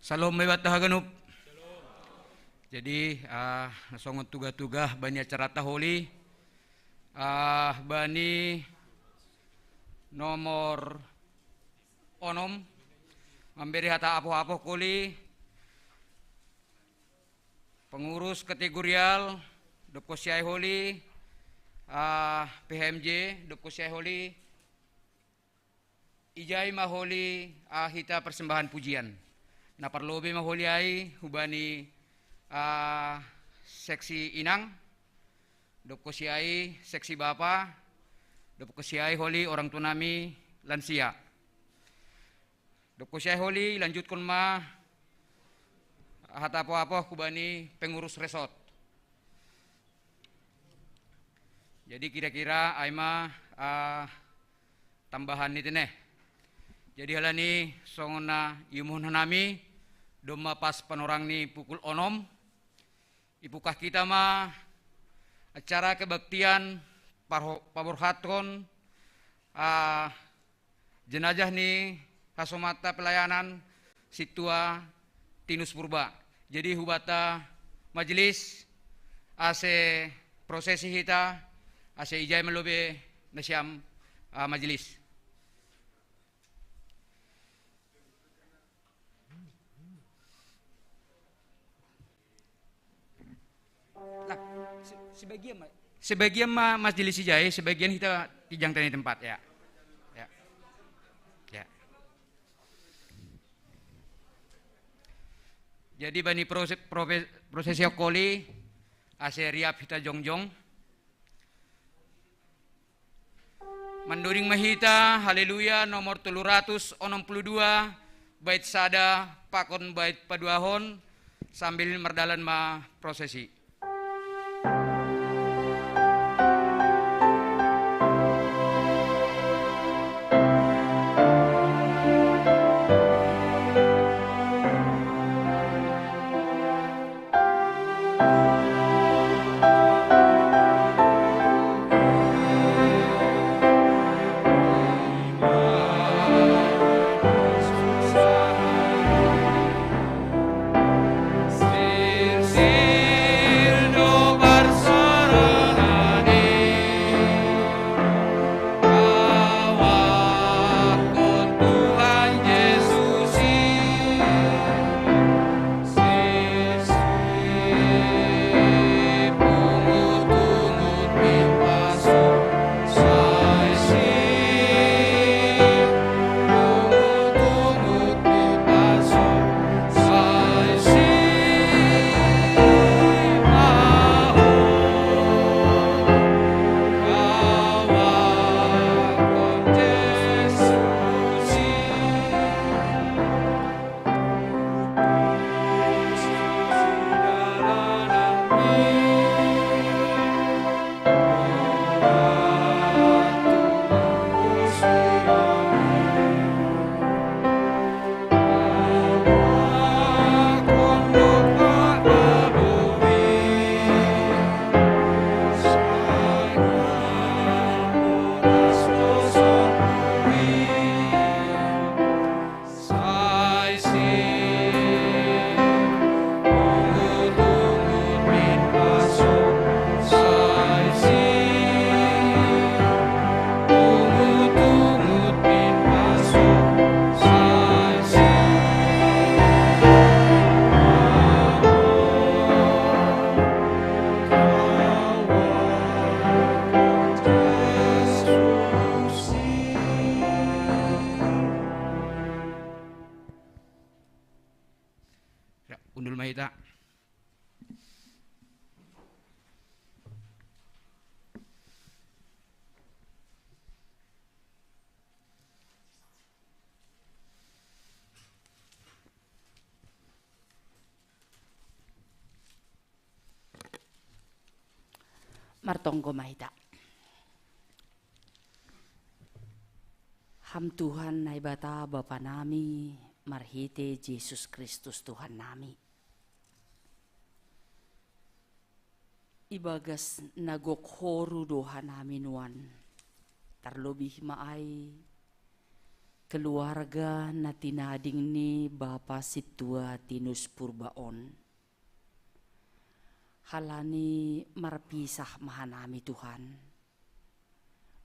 Salom mebata haganub. Jadi nasongot tuga-tuga bani acara taholi bani nomor onom memberi hata apo-apo kuli pengurus kategorial Dopko Siai Holi PHMJ Dopko Siai Holi ijai maholi hita persembahan pujian na parlobe maholi ai hubani seksi inang Dopko Siai seksi bapa Dopko Siai Holi orang tunami lansia Dopko Siai Holi lanjutkan ma hata apa-apa hubani pengurus resort. Jadi kira-kira aima tambahan itu nih. Jadi halani songona imun hanami doma pas panorang ni pukul onom. Ipukah kita mah acara kebaktian paborhaton jenazah ni hasomata pelayanan situa tinus purba. Jadi hubata majelis ase prosesi hita ase ijai melobe nasyam majelis. Lah, sebagian majelis ijai, sebagian kita tijang tani tempat ya. Jadi bani prosesi koli ase riap hita jongjong manduring mahita haleluya nomor 362 bait sada pakon bait paduahon sambil merdalan ma prosesi. Undul mahita. Martonggo mahita. Ham Tuhan nai bata Bapa nami, marhite Yesus Kristus Tuhan nami. Ibagas nagokhoru doha nami nuan, terlebih maai keluarga na tinading ni Bapa Situa Tinus Purbaon. Halani marpisah mahanami Tuhan.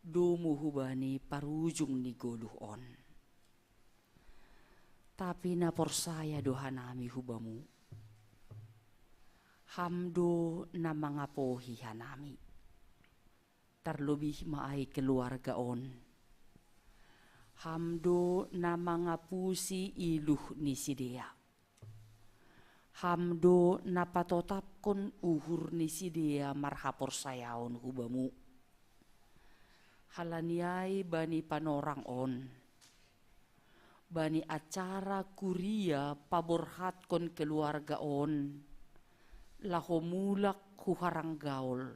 Dumuhubani parujung ni goluhon. Tapi naporsaya dohanami hubamu. Hamdo na mga pohi hanami. Terlebih maay keluargaon. Hamdo na mga pusi iluh ni sidea. Hamdo na patotap kon uhur ni sidea marhapor sayaon hubamu. Halaniay bani panorang on. Bani acara kuria paborhat kon keluarga on. Lahomulak huharang gaul.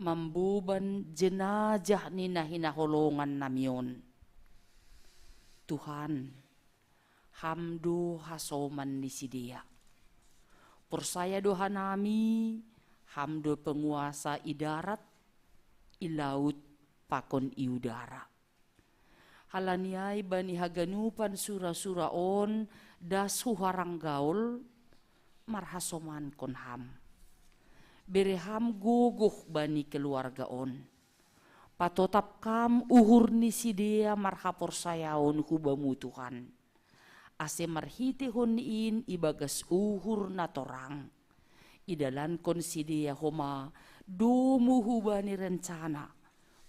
Mambuban jenajah ni nahinaholongan namion. Tuhan, hamdo hasoman ni sidia. Persaya doha nami, hamdo penguasa idarat, ilaut, pakon iudara. Halaniay bani haganupan sura-sura on, das huharang gaul, marhasoman kon ham. Bereham guguh bani keluarga on. Patotap kam uhur ni sidea marhapor sayaon hubamu Tuhan. Ase marhite honin ibagas uhur na torang. Idalan kon sidea homa dumu hubani rencana.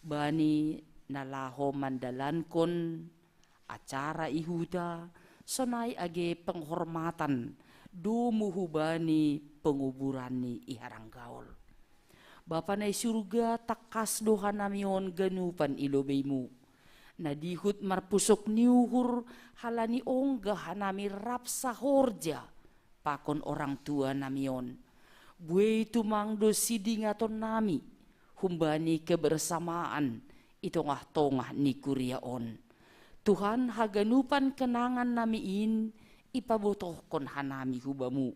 Bani nalaho mandalan kon acara ihuda sonai age penghormatan dumu hubani penguburan ni iharang gaul. Bapa na surga takas doha namion ganupan ilobeimu. Nadihut marpusok niuhur halani onggah hanami rapsa horja pakon orang tua namion. Bue tumangdo sidingaton nami humbani kebersamaan itongah-tongah ni kuriaon. Tuhan haganupan kenangan namiin ipabotohkon hanami hubamu.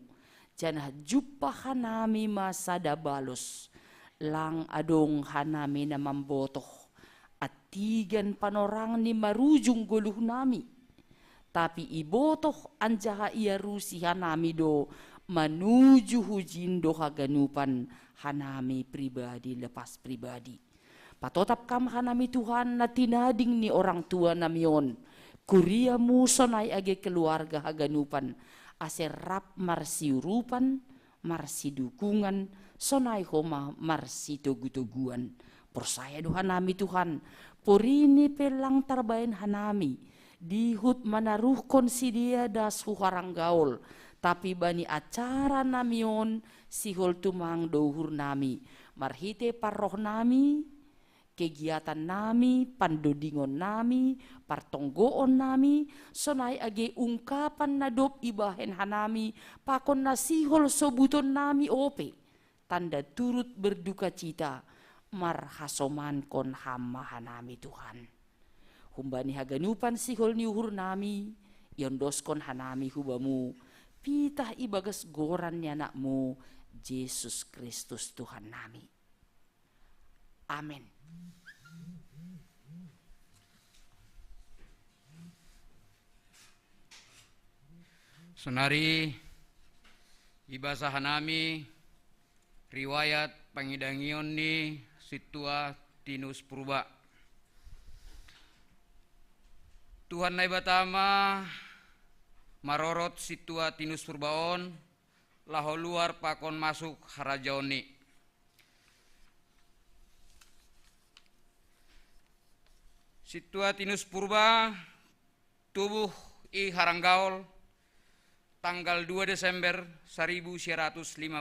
Janah juppa hanami masada balos. Lang adong hanami na mambotoh. At tigan panorang ni marujung guluh nami. Tapi ibotoh anjaha ia rusi hanami do. Manuju hujindo haganupan hanami pribadi lepas pribadi. Patotap kam hanami Tuhan na tinading ni orang tua namion. Kuriamu sonai age keluarga haganupan. Aserap marsiurupan, marsidukungan, sonai homa marsitogutuguan. Persaya doha nami Tuhan, porini pelang tarbain hanami. Dihut manaruh konsidia das huharang gaul. Tapi bani acara namion sihol tumang dohur nami. Marhite parroh nami, kegiatan nami, pandodingon nami, partonggoon nami, sonai age ungkapan na dop ibahen hanami, pakon nasihol sobuton nami ope, tanda turut berduka cita, marhasoman kon hama hanami Tuhan. Humbani haganupan sihol niuhur nami, yondos kon hanami hubamu, pitah ibagas goran anakmu, Yesus Kristus Tuhan nami. Amin. Sonari ibasa hanami riwayat pangidangion ni Situa Tinus Purba. Tuhan nai batama marorot Situa Tinus Purbaon laho luar pakon masuk harajaoni. Situa Tinus Purba tubuh i haranggaul tanggal 2 Desember 1956.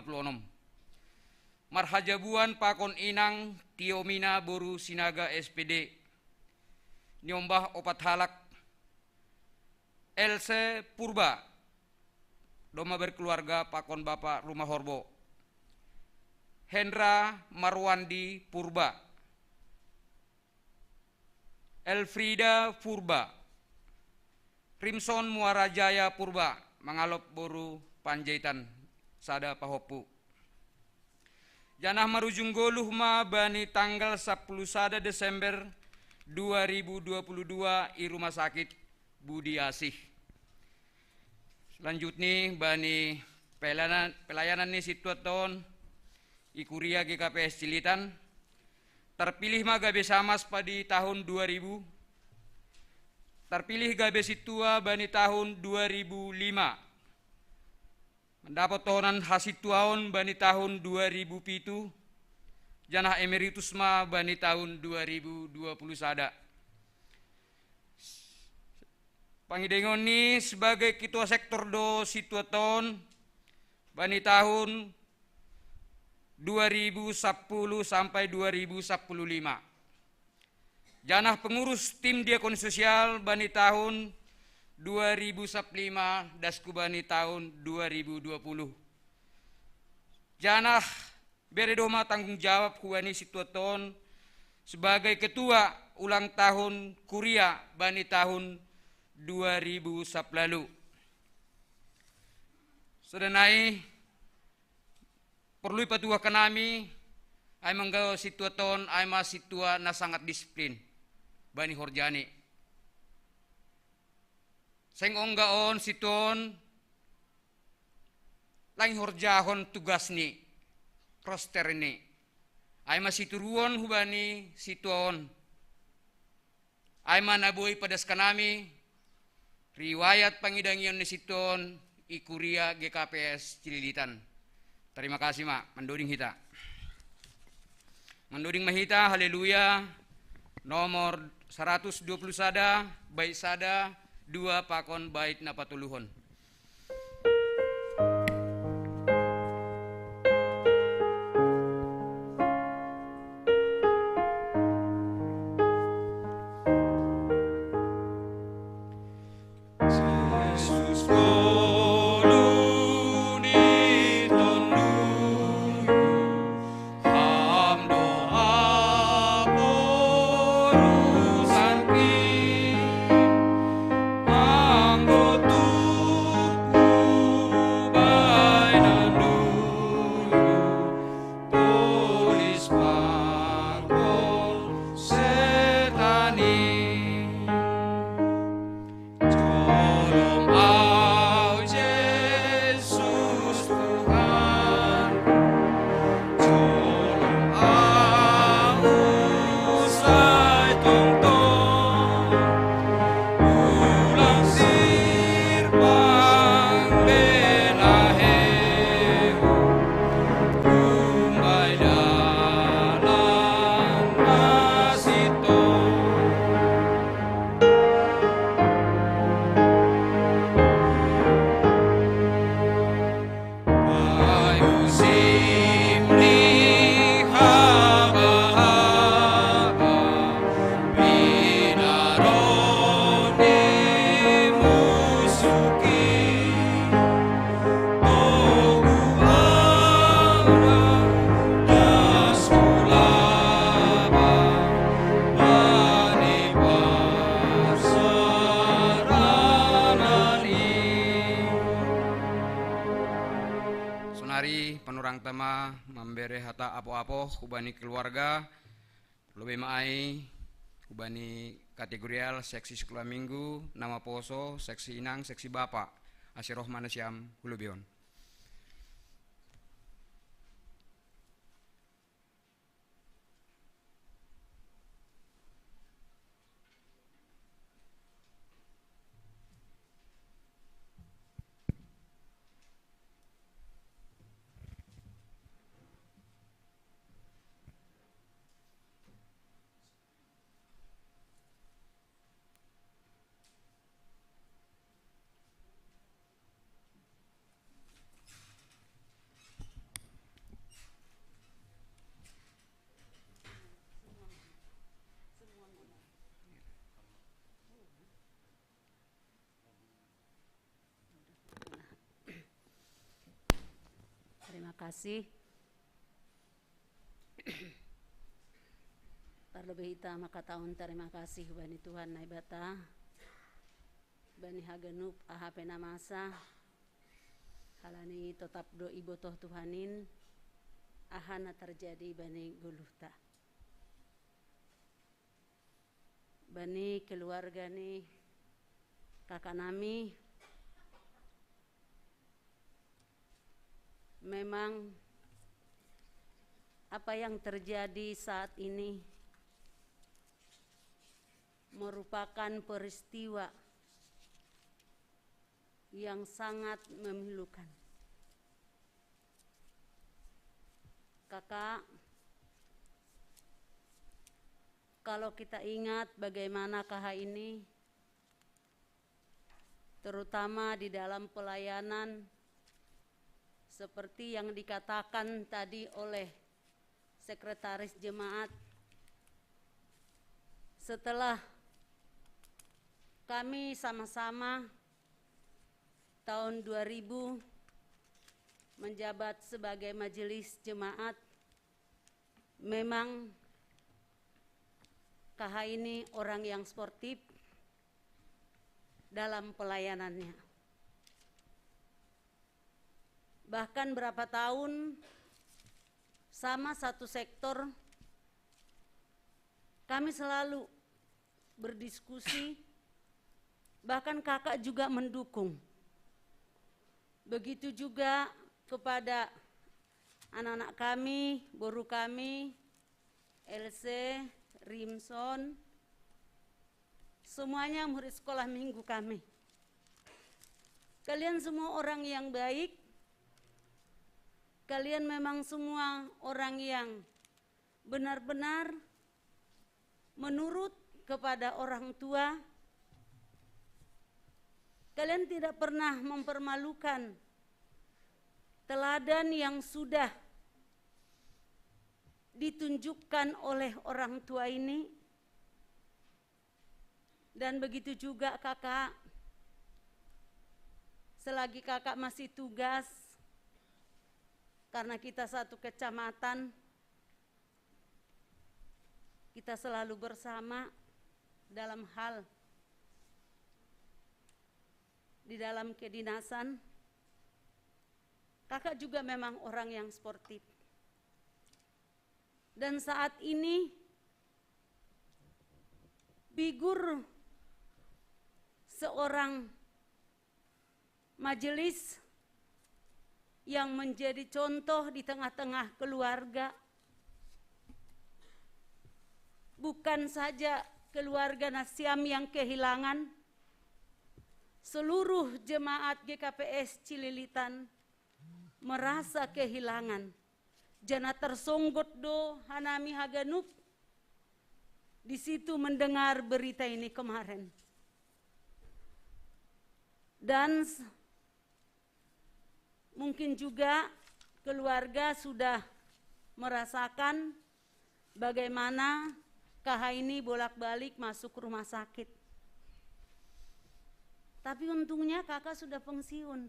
Marhajabuan pakon inang Tiomina Boru Sinaga SPD. Nyombah opat halak LC Purba. Doma berkeluarga pakon Bapak Rumah Horbo. Hendra Marwandi Purba. Elfrida Purba. Rimson Muarajaya Purba. Mangalop Boru Panjaitan Sada Pahopu. Janah marujung goluh ma bani tanggal 10 Sada Desember 2022 di Rumah Sakit Budi Asih. Selanjutnya bani pelayanan ni situaton Ikuria GKPS Cilitan terpilih gabe samas pada tahun 2000, terpilih gabe situa bani tahun 2005, mendapat tohonan hasituaon bani tahun 2007, janah emeritus bani tahun 2020 sada. Pangidengon ni sebagai ketua sektor do situaton bani tahun 2010 sampai 2015. Janah pengurus tim diakon sosial bani tahun 2015 dasku bani tahun 2020. Janah beredoma tanggung jawab kuani situaton sebagai ketua ulang tahun kuria bani tahun 2010 lalu. Sedenai perlu patuah kenami ay manggaw situaton ay situa na sangat disiplin bani horjani. Seng onggaon siton lang horjahon tugas ni roster ni ay masituruan hubani situon ay manaboy padas kanami riwayat pangidangian ni siton Ikuria GKPS Cililitan. Terima kasih mak, menduding hita. Menduding mahita, haleluya. Nomor 120 sada, bait sada, 2 pakon bait napatuluhon. Penurang tema memberi hata apo-apo kubani keluarga lebih maai kubani kategorial seksi sekolah minggu nama poso seksi inang seksi bapak asiroh manasiam hulubion. Terima kasih. Terlebih kita maka tahun terima kasih bani Tuhan naibata bani hagenup ahp namasa halani tetap do ibotoh Tuhanin ahana terjadi bani guluhta bani keluarga nih kakak nami, memang apa yang terjadi saat ini merupakan peristiwa yang sangat memilukan. Kakak, kalau kita ingat bagaimana KH ini, terutama di dalam pelayanan, seperti yang dikatakan tadi oleh Sekretaris Jemaat, setelah kami sama-sama tahun 2000 menjabat sebagai majelis jemaat, memang KH ini orang yang sportif dalam pelayanannya. Bahkan berapa tahun sama satu sektor, kami selalu berdiskusi, bahkan kakak juga mendukung. Begitu juga kepada anak-anak kami, guru kami, LC, Rimson, semuanya murid sekolah minggu kami. Kalian semua orang yang baik, kalian memang semua orang yang benar-benar menurut kepada orang tua. Kalian tidak pernah mempermalukan teladan yang sudah ditunjukkan oleh orang tua ini. Dan begitu juga kakak, selagi kakak masih tugas, karena kita satu kecamatan, kita selalu bersama dalam hal di dalam kedinasan. Kakak juga memang orang yang sportif. Dan saat ini figur seorang majelis yang menjadi contoh di tengah-tengah keluarga, bukan saja keluarga Nasiam yang kehilangan, seluruh jemaat GKPS Cililitan merasa kehilangan. Jana tersonggot do Hanami Haganup di situ mendengar berita ini kemarin. Dan mungkin juga keluarga sudah merasakan bagaimana KH ini bolak-balik masuk rumah sakit. Tapi untungnya kakak sudah pensiun.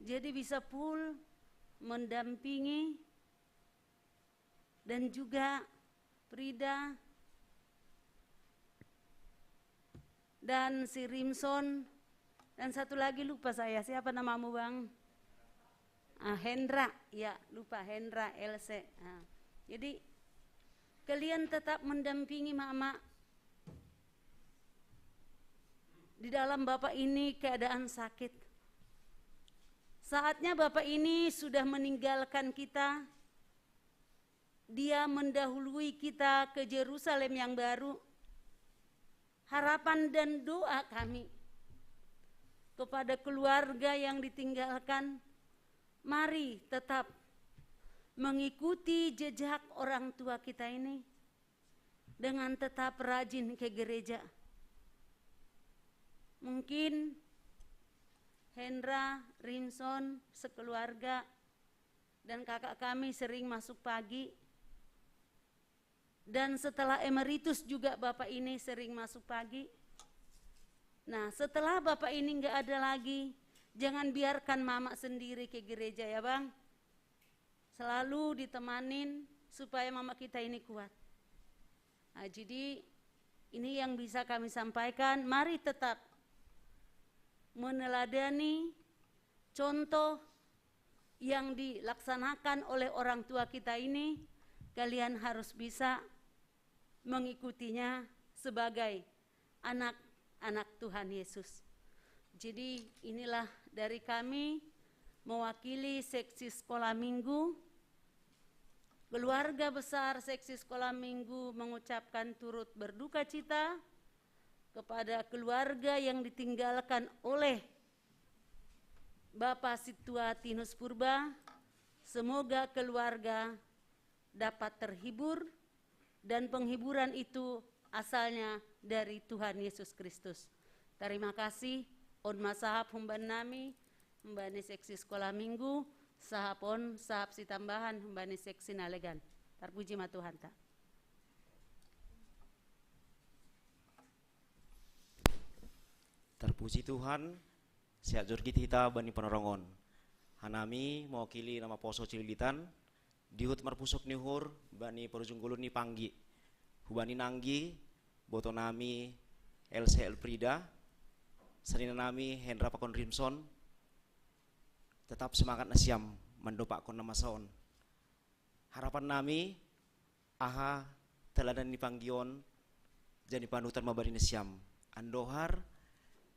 Jadi bisa full mendampingi, dan juga Frida dan si Rimson, dan satu lagi lupa saya, siapa namamu bang? Hendra, ya lupa, Hendra LC. Jadi kalian tetap mendampingi mama di dalam bapak ini keadaan sakit. Saatnya bapak ini sudah meninggalkan kita. Dia mendahului kita ke Yerusalem yang baru. Harapan dan doa kami kepada keluarga yang ditinggalkan, mari tetap mengikuti jejak orang tua kita ini dengan tetap rajin ke gereja. Mungkin Hendra, Rinson, sekeluarga, dan kakak kami sering masuk pagi. Dan setelah emeritus juga bapak ini sering masuk pagi. Nah setelah bapak ini enggak ada lagi, jangan biarkan mama sendiri ke gereja ya bang. Selalu ditemanin supaya mama kita ini kuat. Nah, jadi ini yang bisa kami sampaikan, mari tetap meneladani contoh yang dilaksanakan oleh orang tua kita ini. Kalian harus bisa mengikutinya sebagai anak-anak Tuhan Yesus. Jadi inilah dari kami mewakili seksi sekolah minggu, keluarga besar seksi sekolah minggu mengucapkan turut berduka cita kepada keluarga yang ditinggalkan oleh Bapak Situa Tinus Purba. Semoga keluarga dapat terhibur dan penghiburan itu asalnya dari Tuhan Yesus Kristus. Terima kasih. On masahap humban nami, humbani seksi sekolah minggu, sahapon sahap si tambahan humbani seksi nalegan. Terpuji ma Tuhan ta. Terpuji Tuhan, sehat jurgit kita bani penerongon. Hanami mewakili nama Poso Cililitan, dihut marpusok nihur bani perujunggulun ni panggi. Hubani nanggi, boto nami LC Elprida, sarina nami Hendra Pakon Rimson, tetap semangat nasiam mendopak kon nama saon. Harapan nami aha teladan ni panggion jani panutan mabari nasiam. Andohar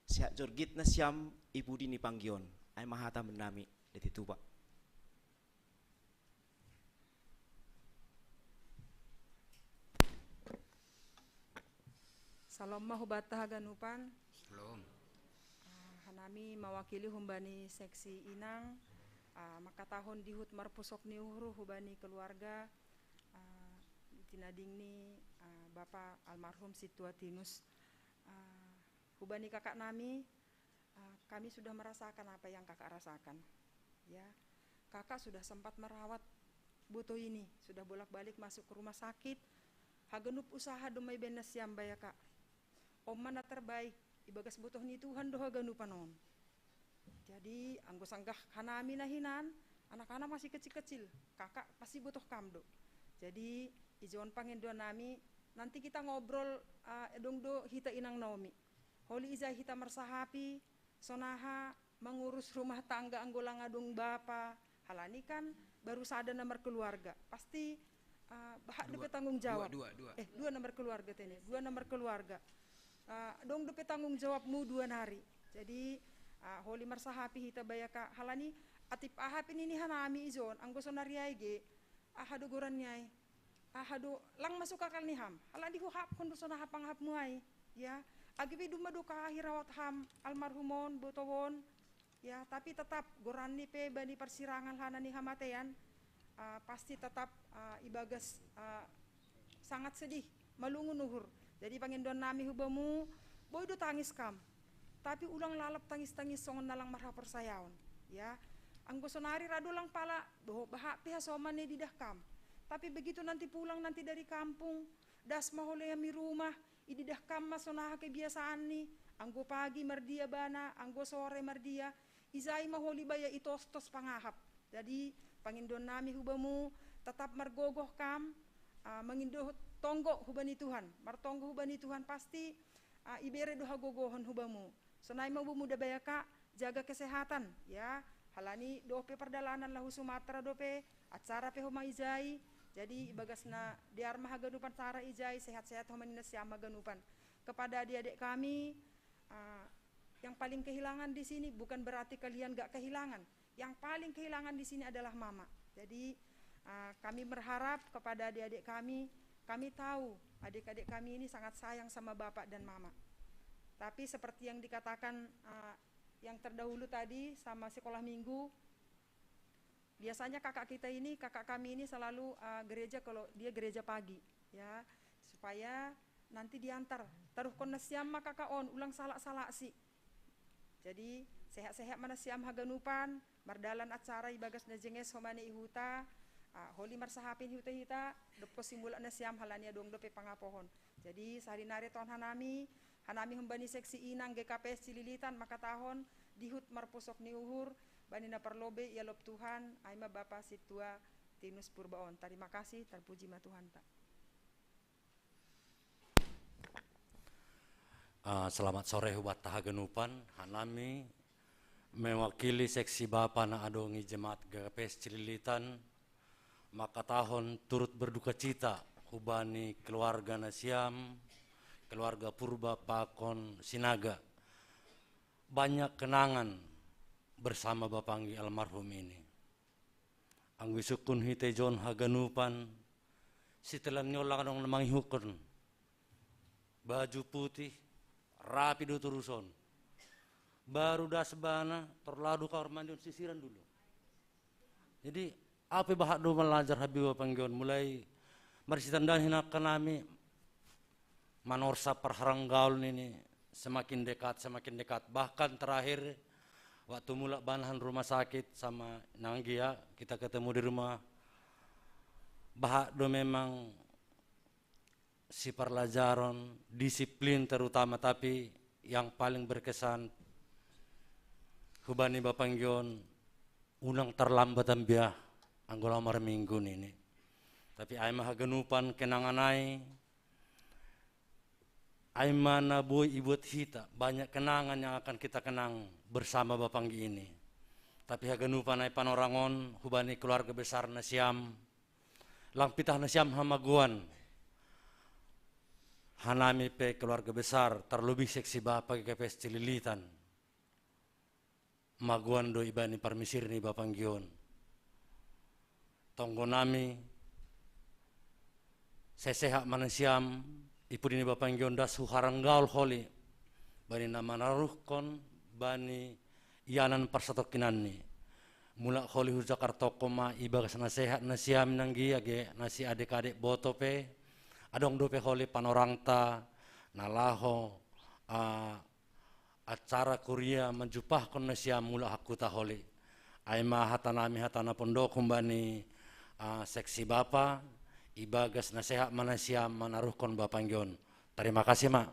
siak jorgit nasiam ibu dini panggion. Ay mahata menami detitu Pak. Salam mahubata haganupan. Belum. Hanami mewakili humbani seksi Inang, maka tahun dihut marpusok ni uhuru hubani keluarga tinading ni Bapak almarhum Situa Tinus. Hubani kakak nami, kami sudah merasakan apa yang kakak rasakan. Ya, kakak sudah sempat merawat buto ini, sudah bolak-balik masuk ke rumah sakit. Hagenup usaha domai benes siam baya kak. Om mana terbaik ibagas butuh ni Tuhan doha ganupanon. Jadi anggo sanggah kanami nahinan, anak-anak masih kecil-kecil, kakak pasti butuh kamdo. Jadi ijon pangendoan nami, nanti kita ngobrol dongdo hita inang Naomi. Holi izah hita mersahapi, sonaha mengurus rumah tangga anggolang adung bapa. Halani kan baru sada nomor keluarga, pasti bahak depe tanggung jawab. Dua nomor keluarga tene, dua nomor keluarga. Dong depe tanggung jawabmu 2 hari. Jadi holi marsahapi hita bayaka halani atip ahapin ini hanami izon anggo sonariai ge ahado goran nyai ahado lang masuk akal ni ham halani hu hap kondo sona hapang hap muai ya agibe duma do kahirawat ham almarhumon botowon ya tapi tetap goran ni pe bani persirangan hanani hamatean pasti tetap ibagas sangat sedih malungun nuhur. Jadi pangindoan nami hubamu, boy do tangis kam. Tapi ulang lalap tangis-tangis songon nalang marha persayaon. Ya, anggo sonari rado lang pala, bahak piha soman di dah kam. Tapi begitu nanti pulang nanti dari kampung, das mahole mi rumah, ididah kam masonaha kebiasaan ni. Anggo pagi mardia bana, anggo sore mardia, izai maholi baya itos-tos pangahap. Jadi pangindoan nami hubamu tetap margogoh kam, mengindoh tonggo hubani Tuhan, martonggo hubani Tuhan pasti ibere doha gogohon hubamu. Sonai mau muda bayaka jaga kesehatan ya. Halani dope perdalanan lahu Sumatera dope acara pe homa izai. Jadi bagasna diar mahaganupan cara izai sehat-sehat homa nina siama ganupan. Kepada adik-adik kami yang paling kehilangan di sini bukan berarti kalian gak kehilangan. Yang paling kehilangan di sini adalah mama. Jadi kami berharap kepada adik-adik kami tahu adik-adik kami ini sangat sayang sama bapak dan mama. Tapi seperti yang dikatakan yang terdahulu tadi sama sekolah minggu, biasanya kakak kami ini selalu gereja kalau dia gereja pagi, ya supaya nanti diantar. Taruh kon nasiam maka kakak ulang salah sih. Jadi sehat-sehat mana siam haganupan, mardalan acara ibagas na jenges homane ihuta. Holi marsahapin hita depo simula na siam halania dong dope pangapohon. Jadi sehari nare tahun hanami hembani seksi Inang GKPS Cililitan maka tahun dihut marpusok ni uhur bani na perlobe ya lop Tuhan aima Bapak Situa Tinus Purbaon. Terima kasih terpuji ma Tuhan ta. Selamat sore hubat tahagenupan hanami mewakili seksi Bapak na adongi jemaat GKPS Cililitan. Maka tahun turut berduka cita hubani keluarga nasiam keluarga Purba, Pakon, Sinaga. Banyak kenangan bersama Bapanggi almarhum ini. Anggi sukun hite John Haganupan, setelah nyolang dong namang hukun. Baju putih, rapi do turuson. Baru dah sebana, terladu kamar mandi sisiran dulu. Jadi, apa bahak do belajar Habib Bapanggion mulai marisitandahin akan nami manorsa perharanggaul ini semakin dekat. Bahkan terakhir waktu mula banahan rumah sakit sama Nanggi ya, kita ketemu di rumah. Bahak do memang si pelajaran, disiplin terutama, tapi yang paling berkesan Hubani Bapanggion unang terlambat ambiah anggula mar minggu ini. Tapi ay mahagenupan kenangan ay mana boy ibut hita, banyak kenangan yang akan kita kenang bersama Bapanggi ini. Tapi hagenupan ay panorangon hubani keluarga besar nasiam, lang pitah nasiam hamaguan. Hanami pe keluarga besar, terlebih seksi Bapak GKPS Cililitan. Maguan do ibani permisir ni Bapanggion. Tonggo nami sesehat manasiam ipu dini Bapanggion das huharanggaul holi bani nama naruhkon bani ianan persatokinan ni mulak holi hu Jakarta koma ibagas nasehat nasiam nanggi age nasi adik-adik botope adong dope holi panorangta nalaho acara Korea menjupah kon nasiam mulak hakuta holi aima hatanami hatana pondok bani seksi Bapa ibagas nasehat manasiam manaruhkon Bapanggion. Terima kasih, Mak.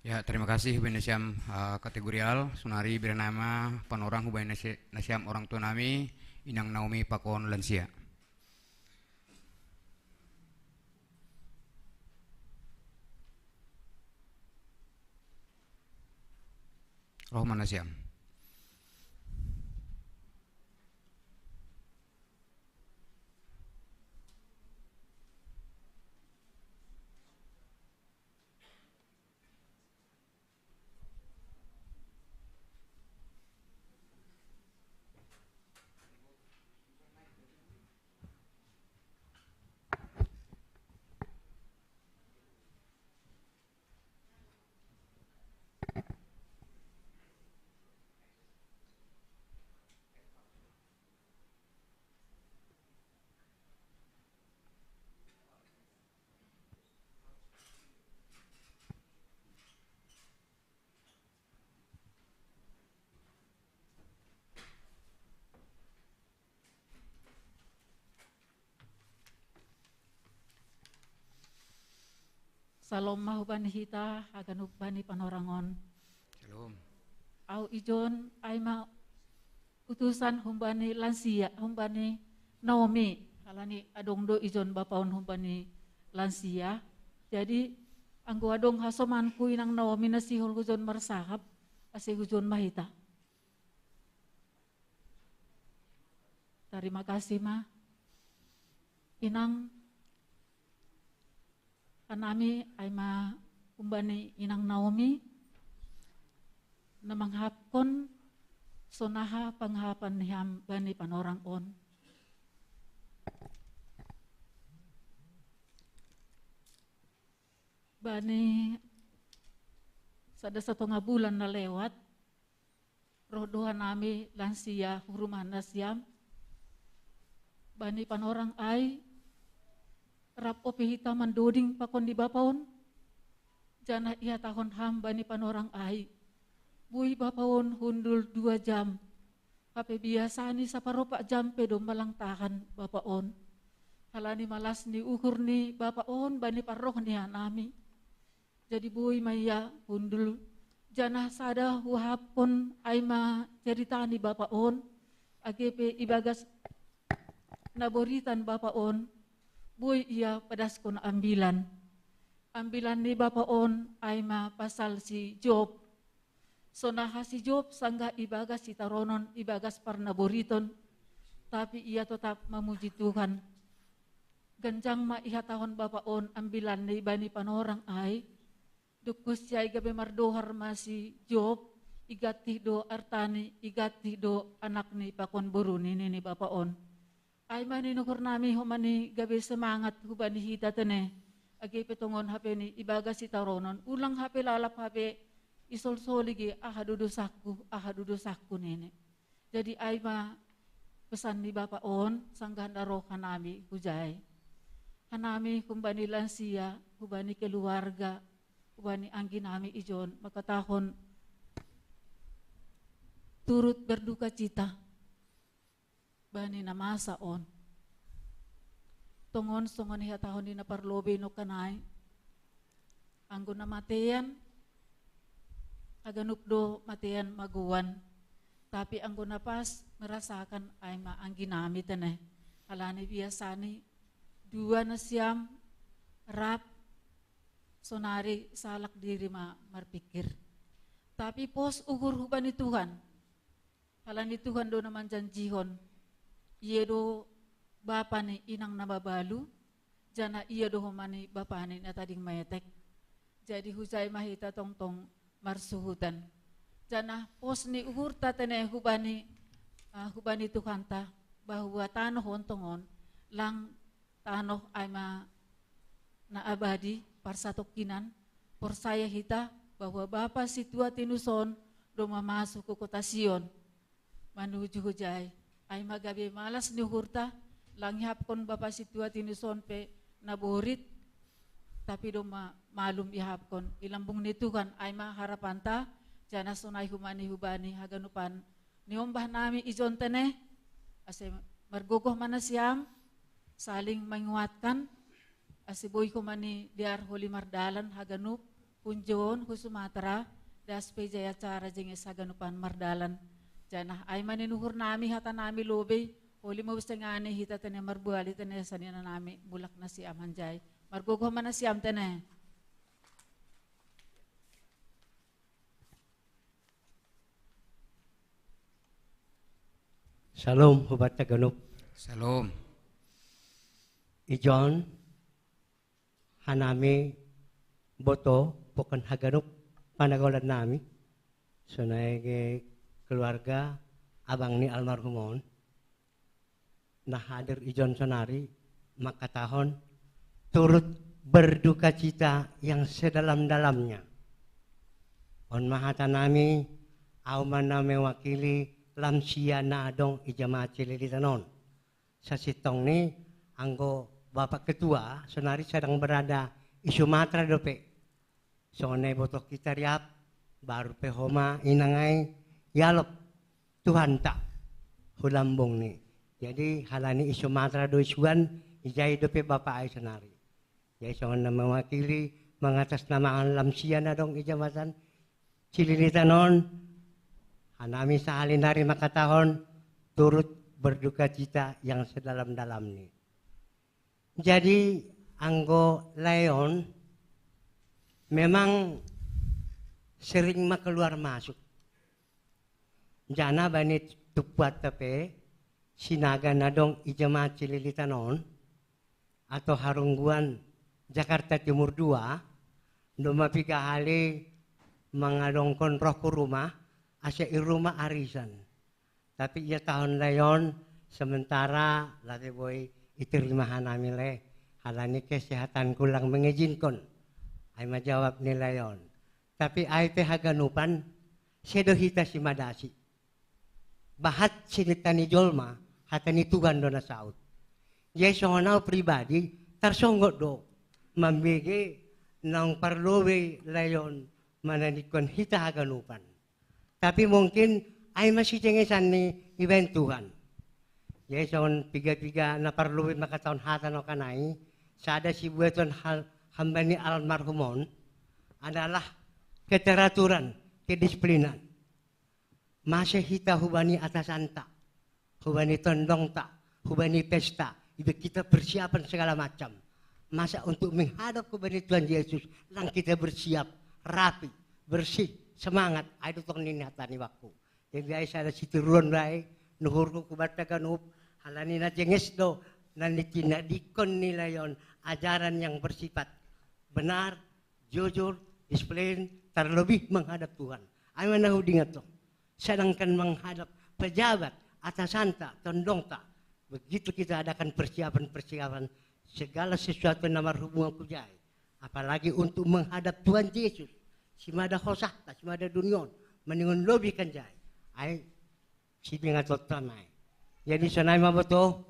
Ya, terima kasih Hubani Nasiam kategorial sunari bernama panorang Hubani Nasiam orang tua nami Inang Naomi Pakon lansia. Rohman Nasiam. Salom mahubani hita agan ubani panorangon. Shalom. Au ijon aima utusan humbani lansia humbani Naomi halani adong do ijon bapaon humbani lansia. Jadi anggo adong hasomanku inang Naomi nasi hulgujon marsahap ase hujon mahita. Terima kasih ma. Inang kanami aima umbani inang Naomi namanghapkon sonaha panghapan niham bani panorang on. Bani sada 1 bulan na lewat rodohan nami lansia rumah nasiam bani panorang ay rap opi hita mandoding pakon di bapaon jana iya tahun hamba ni panorang ai bui bapaon hundul 2 jam kape biasa ni saparopa jam pedo malang tahan bapaon halani malas ni ukur ni bapaon bani paroh ni anami jadi bui maya hundul jana sada huhapon aima cerita ni bapaon agepe ibagas naboritan bapaon bui ia padaskon ambilan ni bapaon aima pasal si Job sonaha si Job sangga ibagas si taronon ibagas parnaboriton tapi ia tetap memuji Tuhan ganjang maihatahon bapaon ambilan ni bani panorang ay, dukus siya igabe mardohar masi Job, igati do artani, igati do anak ni pakon buruni ni bapaon. Ay maninukur nami humani gabi semangat hubani hita tene. Agi petongon hape ni ibaga si taronon. Ulang hape lalap hape isol-soligi ahadudusakku nene. Jadi ay ma pesan ni bapaon sanggah daro kanami hujay. Kanami kumbani lansia, hubani keluarga, hubani anggi nami ijon makatahon turut berduka cita. Bani na masaon. Tongon songon hiya tahon di na parlobe no kanay. Anggo na mateyan, aganup do mateyan maguwan. Tapi anggo na pas merasakan ay maanggi nami tanay. Alani biasani, dua na siyam, rap, sonari salak diri marpikir. Tapi pos ukur huban ni Tuhan. Alani Tuhan do naman janjihon. Iya do bapa ni inang nababalu, jana iya do humani bapa ni na tading mayetek. Jadi hujay mahita tongtong marsuhutan. Jana pos ni uhur tatene hubani Tuhan ta bahwa tanoh ontongon lang tanoh ay na abadi parsatokinan por saya hita bahwa bapa situa tinuson do mamasuk ke kota Sion menuju hujay. Ay magabi malas ni hurta lang ihapkon bapa situa tinuson pe naborit tapi do malum ihapkon ilambung ni Tuhan ay maharapan ta jana sunay humani hubani haganupan niombah nami ijon tene ase margogoh mana siyam saling menguatkan ase boy humani diar holi mardalan haganup punjon hu Sumatera daspe jaya cara jenges haganupan mardalan. Janah ay maninuhur nami hata nami lobe holi mo ngani hita tene marbuali tene sanina nami bulak na si amanjay margogoh mana siam tene. Shalom hubat taganup. Salam. Ijon hanami boto bukan haganup panagalan nami. Sunay keluarga abang ni almarhumon nah hadir ijon sonari makatahon turut berduka cita yang sedalam-dalamnya. On mahata nami auman na mewakili lamsia na adong ijamaat Cililitanon. Sa sitong ni anggo bapak ketua sonari sedang berada di Sumatera dope. Sonay botok kita riap baru pehoma inangay yalop Tuhan tak hulambong ni. Jadi halani di Sumatera do isuan ijay dope bapak ay sonari. Jadi songan na mewakili mengatasnamakan lamsia na dong ijamatan Cililitanon. Hanami sa halinari makatahon turut berduka cita yang sedalam-dalam ni. Jadi anggo layon memang sering keluar masuk. Jana banit tupuat tape sinaga na dong ijamaat Cililitanon atau Harungguan Jakarta Timur 2 dumapi kahali mangadongkon roh ku rumah asya irumah arisan. Tapi ia tahun layon sementara lati boy iterimahan nami le halani kesehatan kulang mengizinkan. Ay majawab ni layon. Tapi ay haganupan sedohita si madasi. Bahat sinitani jolma hatani Tuhan do na saud. Yesongaw pribadi tarsonggot do mambigi ng parlowe layon mananikon hita haganupan. Tapi mungkin ay masih cengesan ni event Tuhan. Yeson piga-piga na parluwi makataon hatan o kanay, sada si bueton hamba ni almarhumon adalah keteraturan, kedisiplinan. Masih hita hubani atasan tak, hubani tondong tak, hubani pesta, ibu kita persiapan segala macam. Masa untuk menghadap kepada Tuhan Yesus, lang kita bersiap, rapi, bersih, semangat. Ayo tong ninatani waktu. Jadi ay sada si tiruan rai, nuhur ko kubata ganup, halani na jenges do, nan itinadikon nila yon ajaran yang bersifat benar, jujur, disiplin, terlebih menghadap Tuhan. Ay manahudingat to. Sedangkan menghadap pejabat, atasan tak, tondong tak. Begitu kita adakan persiapan-persiapan segala sesuatu yang berhubungan kujai. Apalagi untuk menghadap Tuhan Yesus. Si mada khosah, si mada dunion. Meningun lobi kan jai. Ay, si bingatot tamay. Jadi sonay maboto,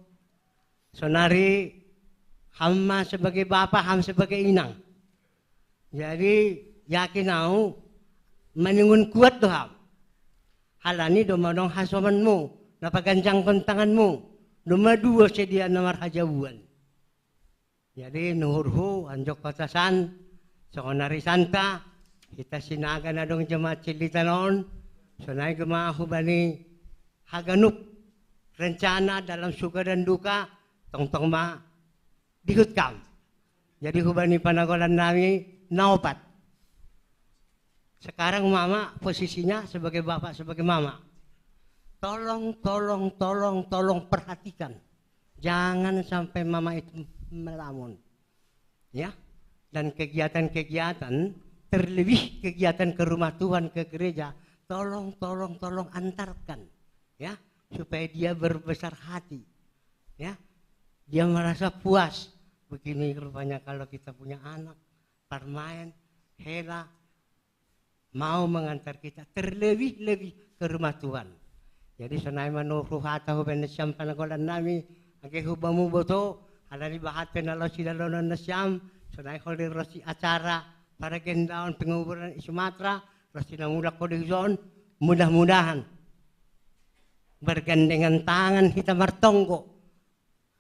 sonari hama sebagai bapa, ham sebagai inang. Jadi yakin aku meningun kuat doham. Halani domadong hasomanmu, napagancang kontanganmu. Dua sedia nomor hajawan. Jadi nuhurhu anjok kotasan, sokonari santa, kita sinaga na dong jemaat cilitanon, sonay gemahu bani haganup, rencana dalam suka dan duka, tong-tong ma dihutkan. Jadi hubani panagolan nami naopat. Sekarang mama posisinya sebagai bapak, sebagai mama. Tolong perhatikan. Jangan sampai mama itu melamun. Ya. Dan kegiatan-kegiatan, terlebih kegiatan ke rumah Tuhan, ke gereja, tolong antarkan. Ya, supaya dia berbesar hati. Ya. Dia merasa puas. Begini rupanya kalau kita punya anak, permain, hela, mau mengantar kita terlebih-lebih ke rumah Tuhan. Jadi sanay manuruh ataw benasyam panagolan nami agi hubamu boto alani bahat penalo sidalonon nasyam sanay holi rosi acara para gendaon penguburan di Sumatera rosi namulak ko zon mudah-mudahan bergandengan tangan kita martonggo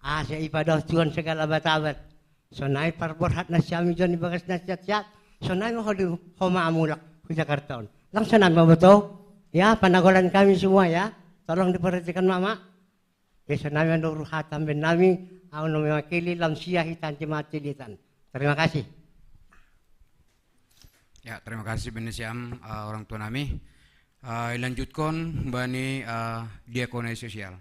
sa ibadah Tuhan segala batabat sanay parborhat nasyam ijon ibagas nasyat-syat sanay mo holi humamulak ke Jakarta langsung nama boto ya panagolan kami semua ya. Tolong diperhatikan mama. Bisa nami menurut hatam ben nami, aku mewakili lamsia hitan jemaat cilitan. Terima kasih. Ya, terima kasih Benesiam orang tua nami. Lanjutkan bani diakoni sosial.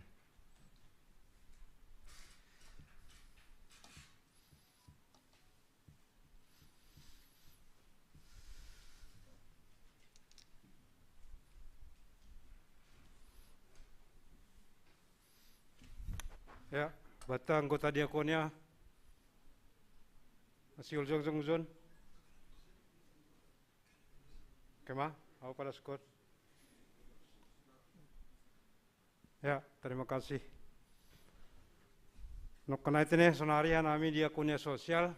Ya, bata anggota diakonnya Asyul Zon. Kema, aku pada skor. Ya, terima kasih. Nok kenaitannya sonarian nami diakonnya sosial.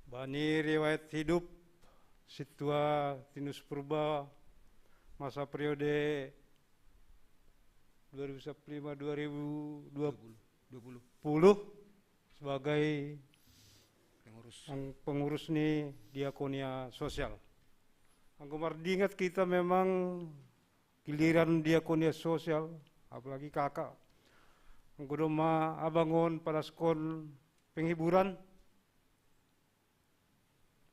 Bani riwayat hidup situa tinus purba masa periode 2005-2020 sebagai pengurus nih diakonia sosial. Anggo mardingat kita memang giliran diakonia sosial, apalagi kakak. Anggo doma abangon pada skon penghiburan.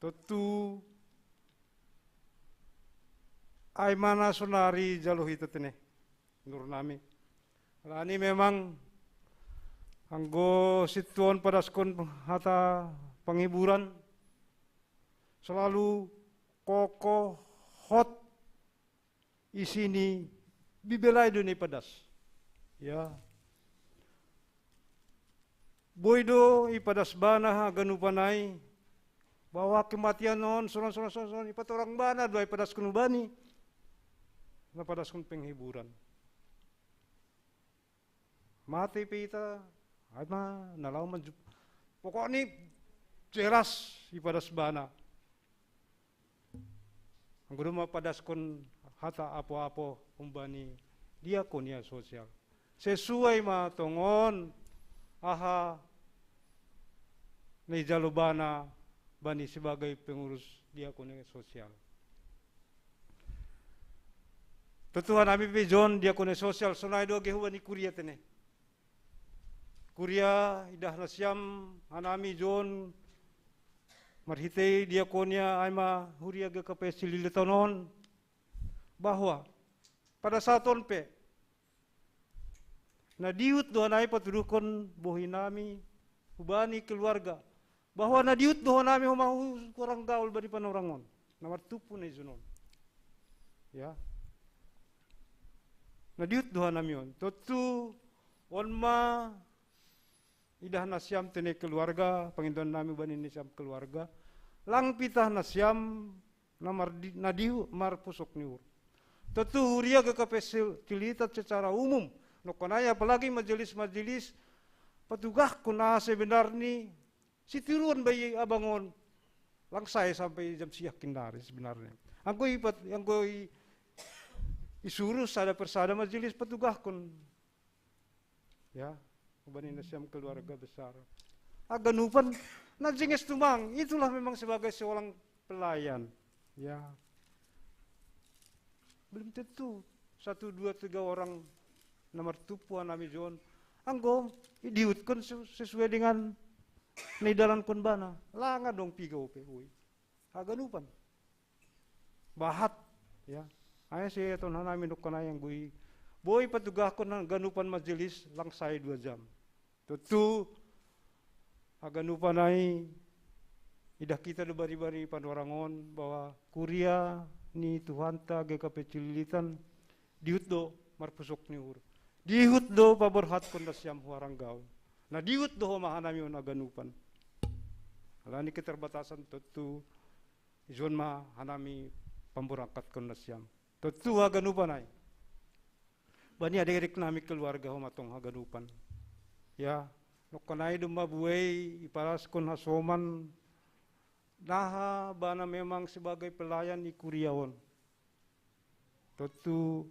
Tentu ay mana sonari jaloh itu tene nur nami. Ini memang anggo situon pada skon hata penghiburan selalu kokoh hot isini bibelai dunia pedas ya boido ipadas bana ganupanai bahwa kematian non soron ipat orang bana dua ipadas kunubani na padas kun penghiburan mati pita ama nalaw man pokoknya jelas ipadas bana ang guduma padas kun hata apo-apo umbani diakonia sosial sesuai matongon aha ni jalubana bani sebagai pengurus diakonia sosial. Tutuhan kami pijon diakonia sosial sonai do gehuan ni kuria tene. Kuria idah nasyam anami jon marhitei diakonia aima huria ge kapesiliton bahwa pada saat onpe Na diut dohanai patudukon bohi nami, hubani keluarga. Bahwa na diut dohanami humahu kurang gaul bani panorangon. Namar tupu na izunon. Ya. Na diut dohanami on. Totu onma idah nasyam tene keluarga, pangindon nami bani nasyam keluarga. Lang pitah nasyam namar nadiu mar pusok niur. Tentu huria ke kapesilitas secara umum. Nokonaya apalagi majelis-majelis patugah kuna sebenarnya situruan bayi abangon langsai sampai jam siak kindari sebenarnya. Angko isuruh sada persada majelis patugah kun ya ubani nasyam keluarga besar. Aganupan najinges tumang itulah memang sebagai seorang pelayan ya. Belum tentu 1, 2, 3 orang nomor tupuan nami John anggo diutkan sesuai dengan nidalan kun bana langa dong pigo pehui aganupan bahat ya ay siya ton nami nukana yang gui boy patugah kun ganupan majelis langsai 2 jam tutu aganupan ay idah kita do bari-bari panorangon bahwa kuria ni Tuhan ta GKP Cililitan diut do marpusok ni ur diut do paborhat kun nasyam huaranggaw na diut do mahanami on aganupan alani keterbatasan tentu izon ma hanami pamborangkat kun nasyam tentu aganupan ay bani adik-adik nami keluarga humatong aganupan ya nokanay dumma buay iparas kun hasoman naha bana memang sebagai pelayan di Kuriaon. Tentu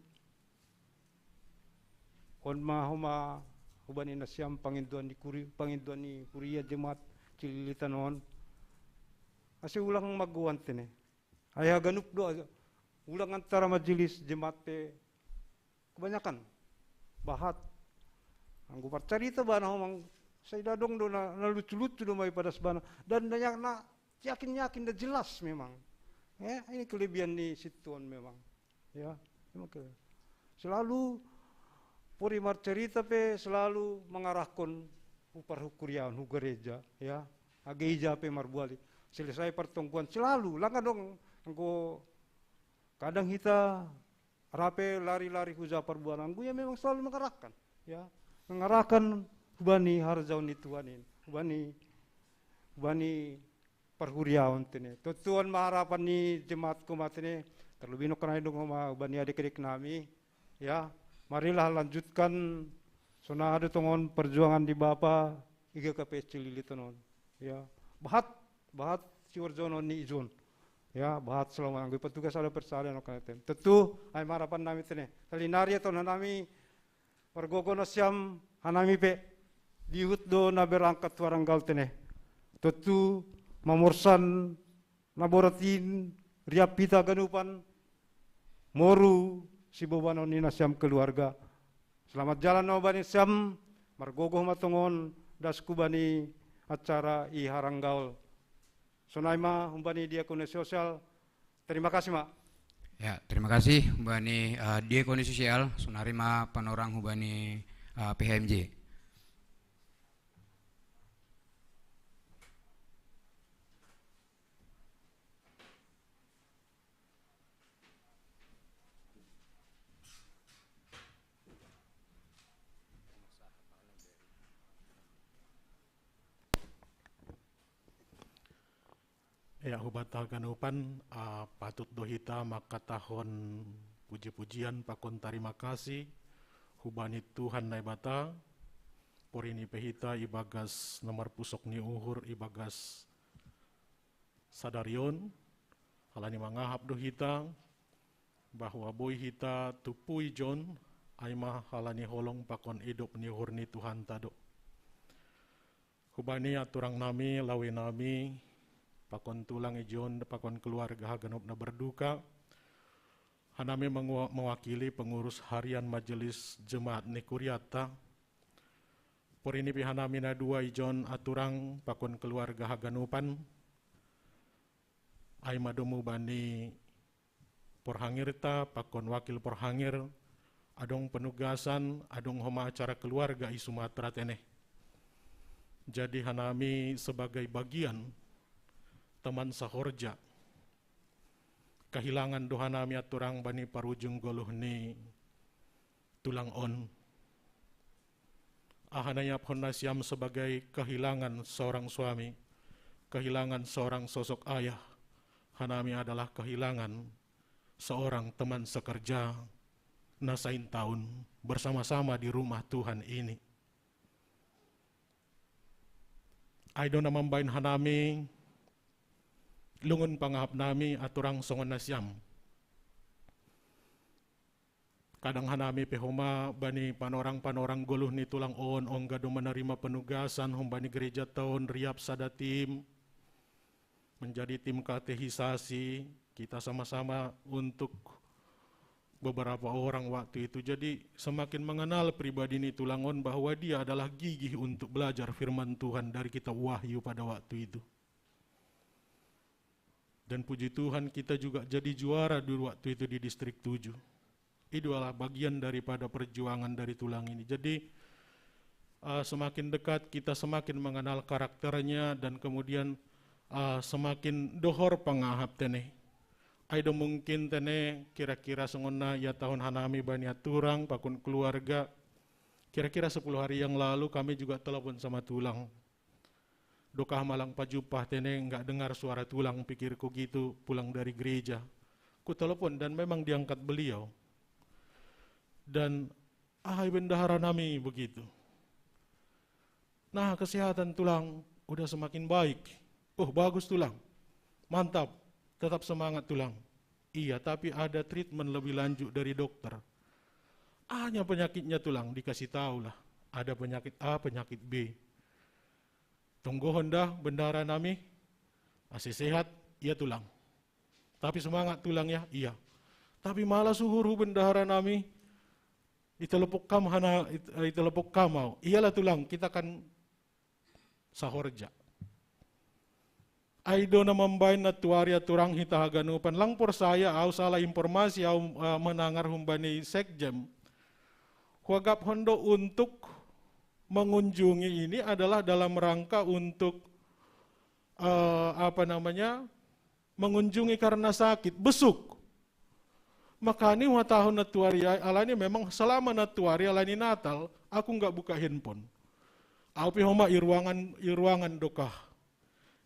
onma homa hubani nasyam panginduan di Kuria Jemaat Cililitan on. Asi ulang maguan tene. Aya ganup do ulang antara majelis jemaat pe kebanyakan bahat. Anggo parcarita bana homang saya dadong do na lucu-lucu do mai padas bana dan banyak na yakin dan jelas memang. Ya, ini kelebihan di situan memang. Ya, memang selalu puri mar cerita pe selalu mengarahkan upar hukurian hu gereja ya. Ageja pe marbuali. Selesai pertemuan selalu langka dong anggo kadang kita rape lari-lari huja perbuatan anggo ya memang selalu mengarahkan ya. Mengarahkan hubani harjaun Tuhanin. Hubani perhuriaon tene. Tutuan maharapan ni jemaat kumat ini terlebih no kenai dong sama bani adik-adik nami ya. Marilah lanjutkan sona ada tongon perjuangan di Bapa IGKP Cililitan ya. Bahat siwarjono ni izon ya bahat selama anggo petugas ada persalian no kenai tem. Tentu ay maharapan nami tene. Talinari atau nami pergogo nasyam hanami pe diut do na berangkat waranggal tene. Tentu mamursan naboratin riap pita ganupan moru si bobano ni nasyam keluarga selamat jalan no bani syam margogoh matongon dasku bani acara i haranggaul sonaima umbani diakoni sosial terima kasih mak ya terima kasih umbani diakoni sosial sunarima panorang ubani PHMJ. Ya hubata ganupan patut dohita maka tahun puji-pujian pakon terima kasih hubani Tuhan nai bata porini pehita ibagas nomor pusok ni uhur ibagas sadarion halani mangahap dohita bahwa boy hita tupui John aimah halani holong pakon hidup ni uhur ni Tuhan tado hubani aturang nami lawi nami pakon tulang ijon, pakon keluarga haganop na berduka. Hanami mewakili pengurus harian majelis jemaat ni Kuriata. Porini pihanami na 2 ijon aturang pakon keluarga haganupan. Ay madomu bani porhangirta pakon wakil porhangir. adong penugasan, adong homa acara keluarga i Sumatera teneh. Jadi hanami sebagai bagian teman sahorja, kehilangan dohanami aturang bani parujung goluh ni tulang on. Ahanayap honasiam sebagai kehilangan seorang suami, kehilangan seorang sosok ayah. Hanami adalah kehilangan seorang teman sekerja nasain tahun bersama-sama di rumah Tuhan ini. Aido na mambain hanami lungun pangahap nami aturang songon nasyam. Kadang hanami pehoma bani panorang-panorang goluh ni tulang on ongga do menerima penugasan humbani gereja tahun riap sadatim menjadi tim katehisasi kita sama-sama untuk beberapa orang waktu itu. Jadi semakin mengenal pribadi ni tulang on bahwa dia adalah gigih untuk belajar firman Tuhan dari kitab Wahyu pada waktu itu. Dan puji Tuhan kita juga jadi juara dulu waktu itu di distrik 7. Itu adalah bagian daripada perjuangan dari tulang ini. Jadi semakin dekat kita semakin mengenal karakternya dan kemudian semakin dohor pangahap teneh. Aido mungkin teneh kira-kira sengona ya tahun hanami bani aturang pakun keluarga. Kira-kira 10 hari yang lalu kami juga telepon sama tulang. Dokah malang pajupah teneh enggak dengar suara tulang, pikirku gitu pulang dari gereja. Ku telepon dan memang diangkat beliau. Dan ahai bendahara nami begitu. Nah, kesehatan tulang udah semakin baik. Oh, bagus tulang. Mantap. Tetap semangat tulang. Iya, tapi ada treatment lebih lanjut dari dokter. Hanya penyakitnya tulang dikasih tahu lah. Ada penyakit A, penyakit B. Tunggu Honda, bendahara nami masih sehat, iya tulang. Tapi semangat tulang ya, iya. Tapi malah suhuru bendahara nami itelepuk kamau. Iyalah tulang, kita kan sahorja. Aido na mambain na tuari aturang hitahaganupan. Langpor saya, au salah informasi, au menangar humbani sekjem. Huagap hondo untuk mengunjungi ini adalah dalam rangka untuk mengunjungi karena sakit, besuk. Makanya tahun natuari alani memang selama natuari alani Natal aku nggak buka handphone. Aku homa irwangan dokah.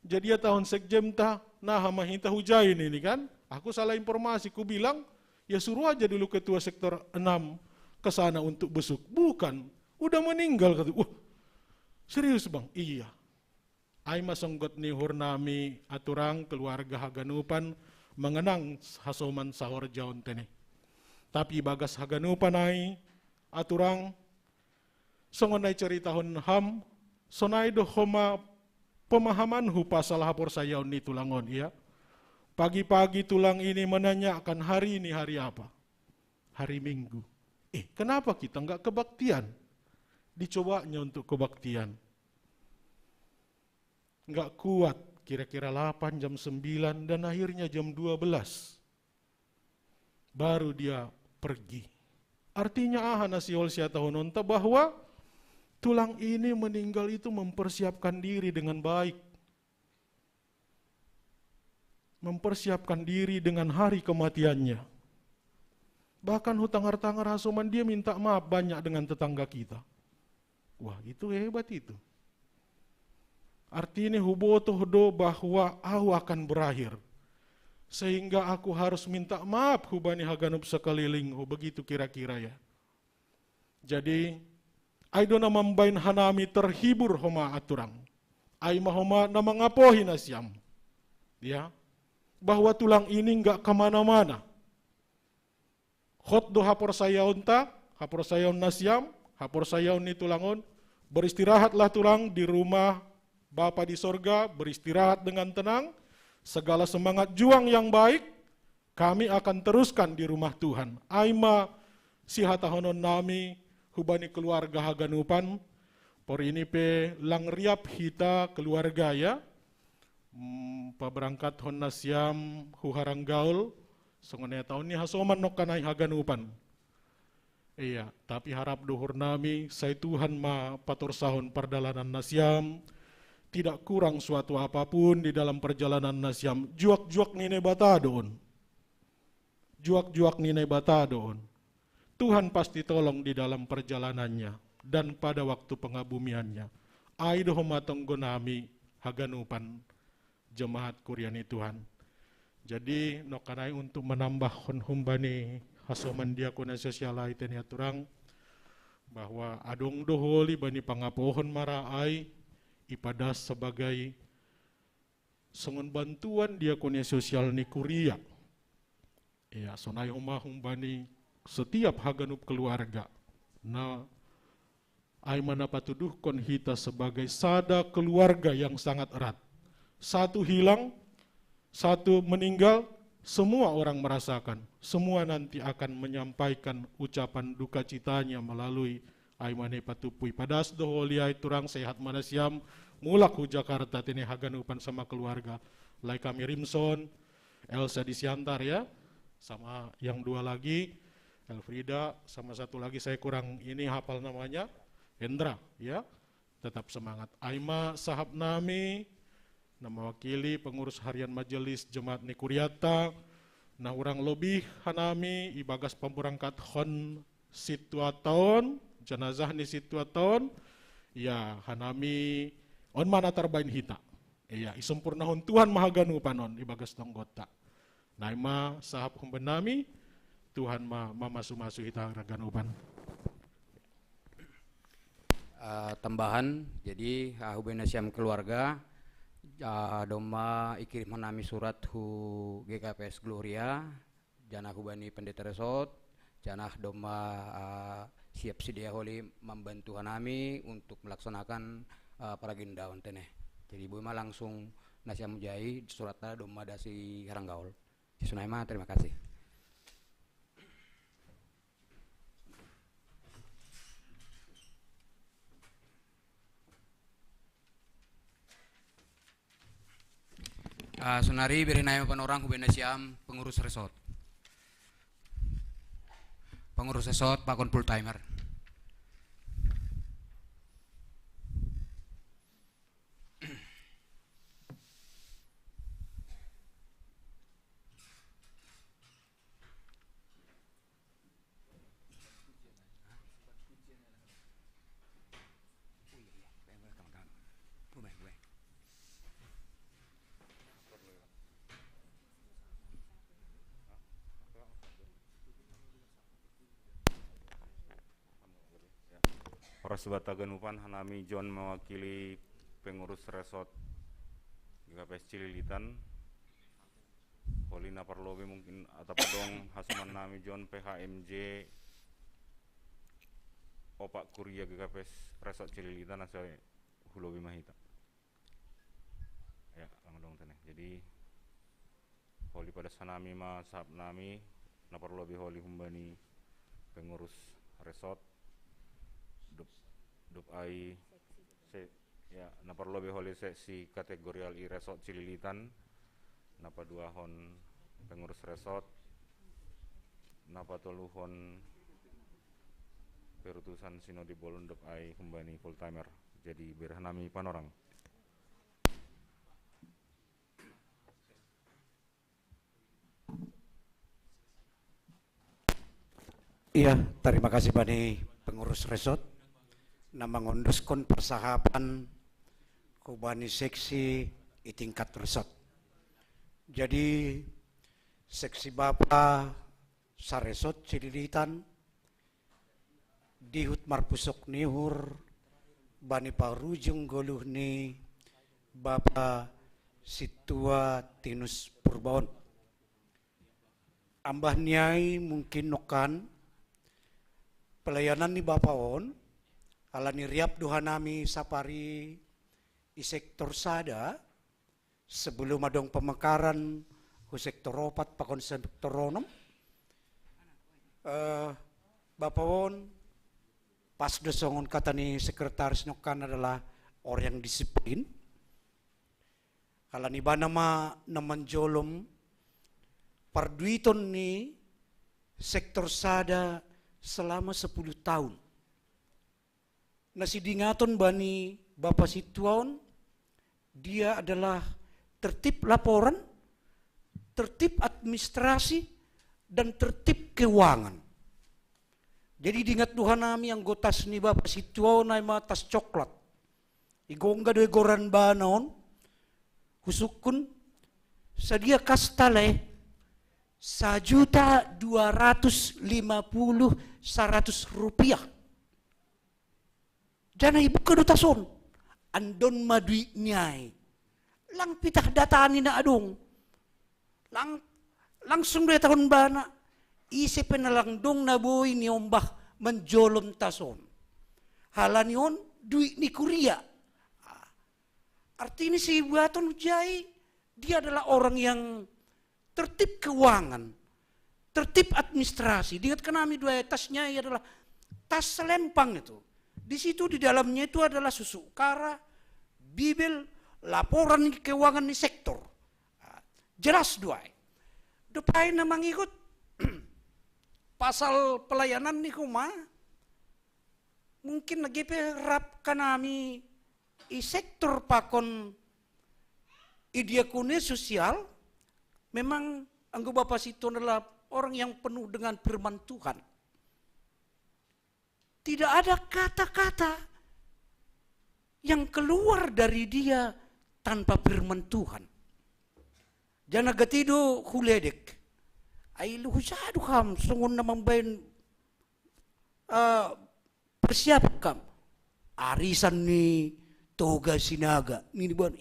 Jadi ya tahun sekjem ta nah hama hinta hujain ini kan. Aku salah informasi, ku bilang ya suruh aja dulu ketua sektor 6 ke sana untuk besuk. Bukan, udah meninggal kata. Serius bang? Iya. Aima songgot ni hurnami aturang keluarga haganupan mengenang hasoman sahur jaon tene. Tapi bagas haganupan ai aturang songonai cerita hon ham sonai do homa pemahaman hu pasal hapor sayaon ni tulangon ya. Pagi-pagi tulang ini menanyakan hari ini hari apa? Hari Minggu. Kenapa kita enggak kebaktian? Dicobanya untuk kebaktian. Enggak kuat, kira-kira 8 jam 9 dan akhirnya jam 12. Baru dia pergi. Artinya nasiol siata hononta bahwa tulang ini meninggal itu mempersiapkan diri dengan baik. Mempersiapkan diri dengan hari kematiannya. Bahkan hutangar-tangar hasoman dia minta maaf banyak dengan tetangga kita. Wah, itu hebat itu. Artinya hubotoh do bahwa aku akan berakhir. Sehingga aku harus minta maaf hubani haganup sekeliling. Begitu kira-kira ya. Jadi, aidona mambain hanami terhibur homa aturang. Aima homa na mengapohi nasyam. Ya. Bahwa tulang ini enggak kemana-mana. Hot do hapor sayaon ta, hapor sayaon nasyam, hapor sayaon ni tulangon. Beristirahatlah tulang di rumah Bapa di sorga, beristirahat dengan tenang. Segala semangat juang yang baik, kami akan teruskan di rumah Tuhan. Aima sihatahonon nami, hubani keluarga haganupan, por ini pe lang riap hita keluarga ya, paberangkat hon nasyam huharang gaul, songone tahun ni hasoman nok kanai haganupan. Iya, tapi harap duhur nami, saya Tuhan ma patur sahun perjalanan nasiam, tidak kurang suatu apapun di dalam perjalanan nasiam. Juak-juak nine batadon. Juak-juak nine batadon. Tuhan pasti tolong di dalam perjalanannya dan pada waktu pengabumiannya. Aido homatonggo nami haganupan jemaat Kuryani Tuhan. Jadi nokanai untuk menambah humbani hasoman diakonia sosial iten ya turang bahwa adong doholi bani pangapohon maraai ipadas sebagai songon bantuan diakonia sosial ni Kuria. Ya, sonai humbani setiap haganup keluarga. Nah, ai mana patuduhkon hita sebagai sada keluarga yang sangat erat. Satu hilang, satu meninggal, semua orang merasakan. Semua nanti akan menyampaikan ucapan duka citanya melalui aimane patupui. Padas doholi ai turang sehat manasiam mulak hu Jakarta tini haganupan sama keluarga. Lai kami Rimson, Elsa Disiantar ya, sama yang dua lagi, Elfrida, sama satu lagi saya kurang ini hafal namanya, Hendra ya. Tetap semangat. Aima sahab nami, nama wakili pengurus harian majelis Jemaat Nikuriata, nah orang lebih hanami ibagas pemberangkat hon situaton, jenazah ni situaton, ya hanami on mana terbain hita. Iya, isempurna hon Tuhan mahaganu panon ibagas tonggota. Naima sahab humbenami, Tuhan masu hita raganupan. Tambahan, jadi hubenasiam keluarga, doma ikirim menami surat hu GKPS Gloria, janah hubani pendeta resort, janah doma siap sedia holi membantu hanami untuk melaksanakan paragenda ontene. Jadi bu langsung nasiam mujai suratnya doma dasi Haranggaul. Sunaima, terima kasih. Sunari Birinaya Panorang Hubenasiam pengurus resort. Pengurus resort pakon full timer. Para sobat Taganupan, hanami John mewakili pengurus resort GKPS Cililitan. Polina Parlobe mungkin atau dong hasuman nami John PHMJ Opak Kuria GKPS Resort Cililitan asal Hulobi Mahita. Ya, lang dong teneh. Jadi holi pada sanami ma sahab nami na Parlobe holi humbani pengurus resort dup ai ya na Parlobe holi seksi kategorial i resort Cililitan napa dua hon pengurus resort napa toluhon perutusan sinodi bolon dup ai humbani full timer jadi berhanami panorang. Iya, terima kasih Bani pengurus resort. Nama ngondoskan persahapan kubani seksi di tingkat resort. Jadi seksi Bapak Saresot Cililitan dihut marpusok nihur Bani Parujung Goluh ni Bapak Situa Tinus Purbaon. Ambah niai mungkin nokan pelayanan ni Bapak on alani riap duhanami sapari di sektor sada sebelum adong pemekaran ku sektor opat pakon sektor ronom Bapak on pas desongon kata ni sekretaris nokan adalah orang yang disiplin alani banama naman jolom parduiton ni sektor sada selama 10 tahun. Nasi dingaton bani Bapak Situaon, dia adalah tertib laporan, tertib administrasi, dan tertib keuangan. Jadi diingat Tuhan nami anggota seni Bapak Situaon nama tas coklat. Igongga doy goran banaon, husukun, sadia kastale, 1.250.100 rupiah. Jana ibu kedutason, andon madui nyai. Lang pitah datani na adong. Langsung dari tahun bana, isi penalang dong na boy ni ombah menjolom tason. Halanion duit ni kuria. Artinya si ibu aton jai, dia adalah orang yang tertib keuangan, tertib administrasi. Diingat kami dua tasnya adalah tas selempang itu. Di situ di dalamnya itu adalah susu kara, bibel, laporan keuangan di sektor. Jelas dua. Depai namang ikut pasal pelayanan nih kuma. Mungkin lagi perap kanami i sektor pakon idiakune sosial. Memang anggo Bapak Situ adalah orang yang penuh dengan firman Tuhan. Tidak ada kata-kata yang keluar dari dia tanpa firman Tuhan. Jana gatido huledek. Ay luhusado kam sungun na mambayan persiap kam. Arisan ni toga sinaga. Ini buan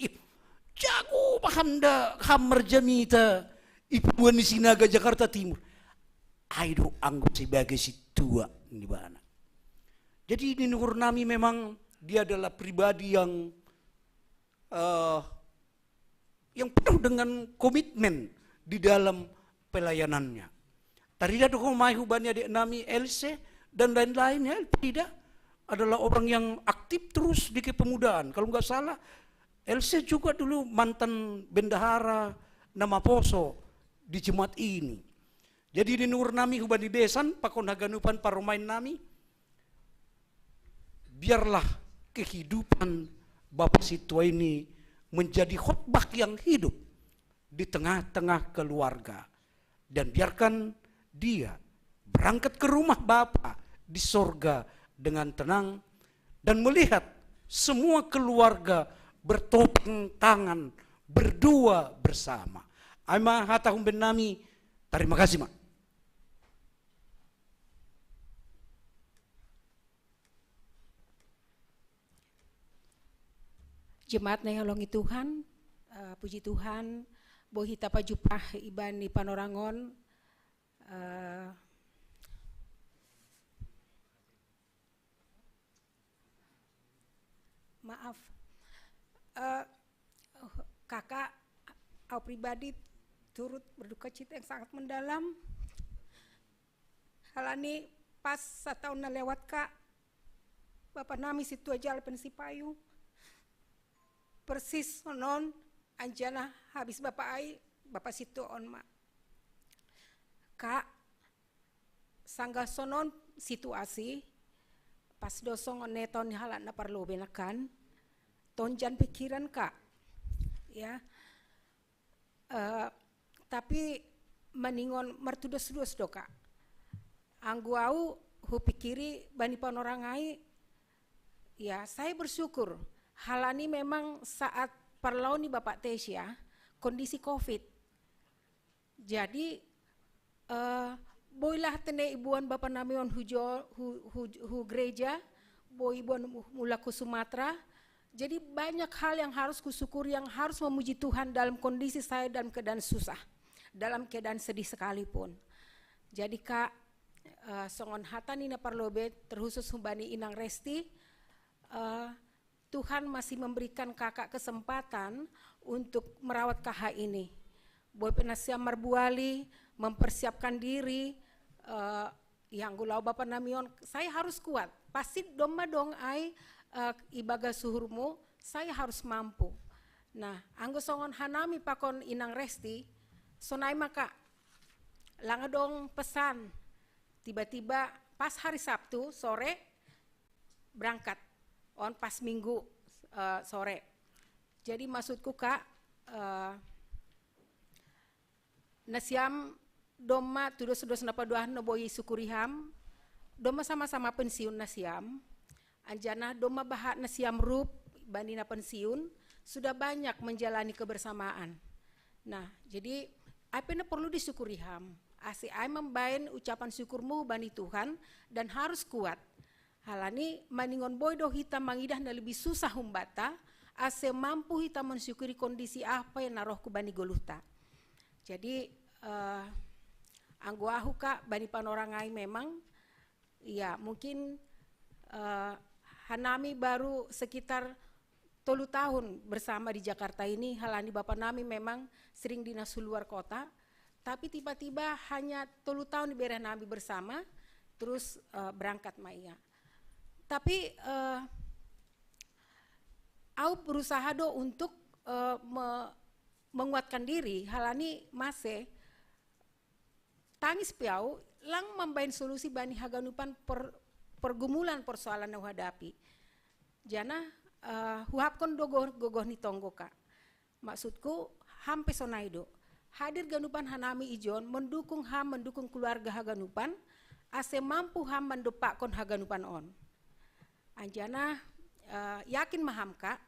jago paham da kamar jamita ipuan di Sinaga Jakarta Timur. Aido anggap sebagai si tua ini bana. Jadi di Nur Nami memang dia adalah pribadi yang penuh dengan komitmen di dalam pelayanannya. Tadi ada kumai hubanya adik Nami LC dan lain-lainnya tidak adalah orang yang aktif terus di kepemudaan. Kalau nggak salah LC juga dulu mantan bendahara nama Poso di jemaat ini. Jadi di Nur Nami hubani besan pakon haganupan paromain nami. Biarlah kehidupan Bapak Situa ini menjadi khotbah yang hidup di tengah-tengah keluarga. Dan biarkan dia berangkat ke rumah Bapa di sorga dengan tenang dan melihat semua keluarga bertopeng tangan, berdua bersama. Ama hatahum ben nami, terima kasih mak. Jemaat na halongi Tuhan, puji Tuhan, bohi tapa jupah ibani panorangon, maaf, kakak, aku pribadi turut berduka cita yang sangat mendalam. Halani pas setahun na lewat kak, Bapak nami situ aja pensi payu. Persis non anjana habis Bapak ai Bapak situ on mak. Kak, sangga sonon situasi pas dosong neton halan na parlo benakan tonjan pikiran kak ya tapi meningon mertudos-dos do kak anggu au hu pikiri bani panorangai ya saya bersyukur halani memang saat perlau ni Bapak Tesya kondisi COVID jadi boylah tene ibuan Bapak namion hu gereja, boy ibuan mula ke Sumatera. Jadi banyak hal yang harus kusyukuri, yang harus memuji Tuhan dalam kondisi saya dalam keadaan susah, dalam keadaan sedih sekalipun. Jadi kak, songon hatan ina parlobe terkhusus hubani inang resti, Tuhan masih memberikan kakak kesempatan untuk merawat KH ini. Boy penasiam marbuali, mempersiapkan diri, yang gulau Bapak namion, saya harus kuat. Pasti domba dong ai ibaga suhurmu, saya harus mampu. Nah, anggo songon hanami pakon inang resti, sonai maka langa dong pesan. Tiba-tiba pas hari Sabtu sore berangkat, pas Minggu sore. Jadi maksudku Kak, nasiam doma tudos napa doa noboi syukuriham, doma sama-sama pensiun nasiam, anjana doma bahat nasiam rup bandina pensiun, sudah banyak menjalani kebersamaan. Nah, jadi apa yang perlu disyukuriham? Asi ai membain ucapan syukurmu bani Tuhan dan harus kuat. Halani maningon boydo hita mangidah na lebih susah humbata, ase mampu hita mensyukuri kondisi apa yang narohku bani goluhta. Jadi anggo ahu Kak bani panorangai memang ya mungkin hanami baru sekitar 3 tahun bersama di Jakarta ini. Halani bapak nami memang sering dinas luar kota, tapi tiba-tiba hanya 3 tahun di bereh nami bersama terus berangkat Maya. Tapi aku berusaha untuk menguatkan diri. Halani masih tangis piau lang membain solusi bani haganupan pergumulan persoalan yang hadapi. Jana huapkon gogoh ni tonggo Kak. Maksudku hampe sonaido. Hadir ganupan hanami ijon mendukung keluarga haganupan ase mampu ham mendopakon haganupan on. Anjana yakin maham Kak,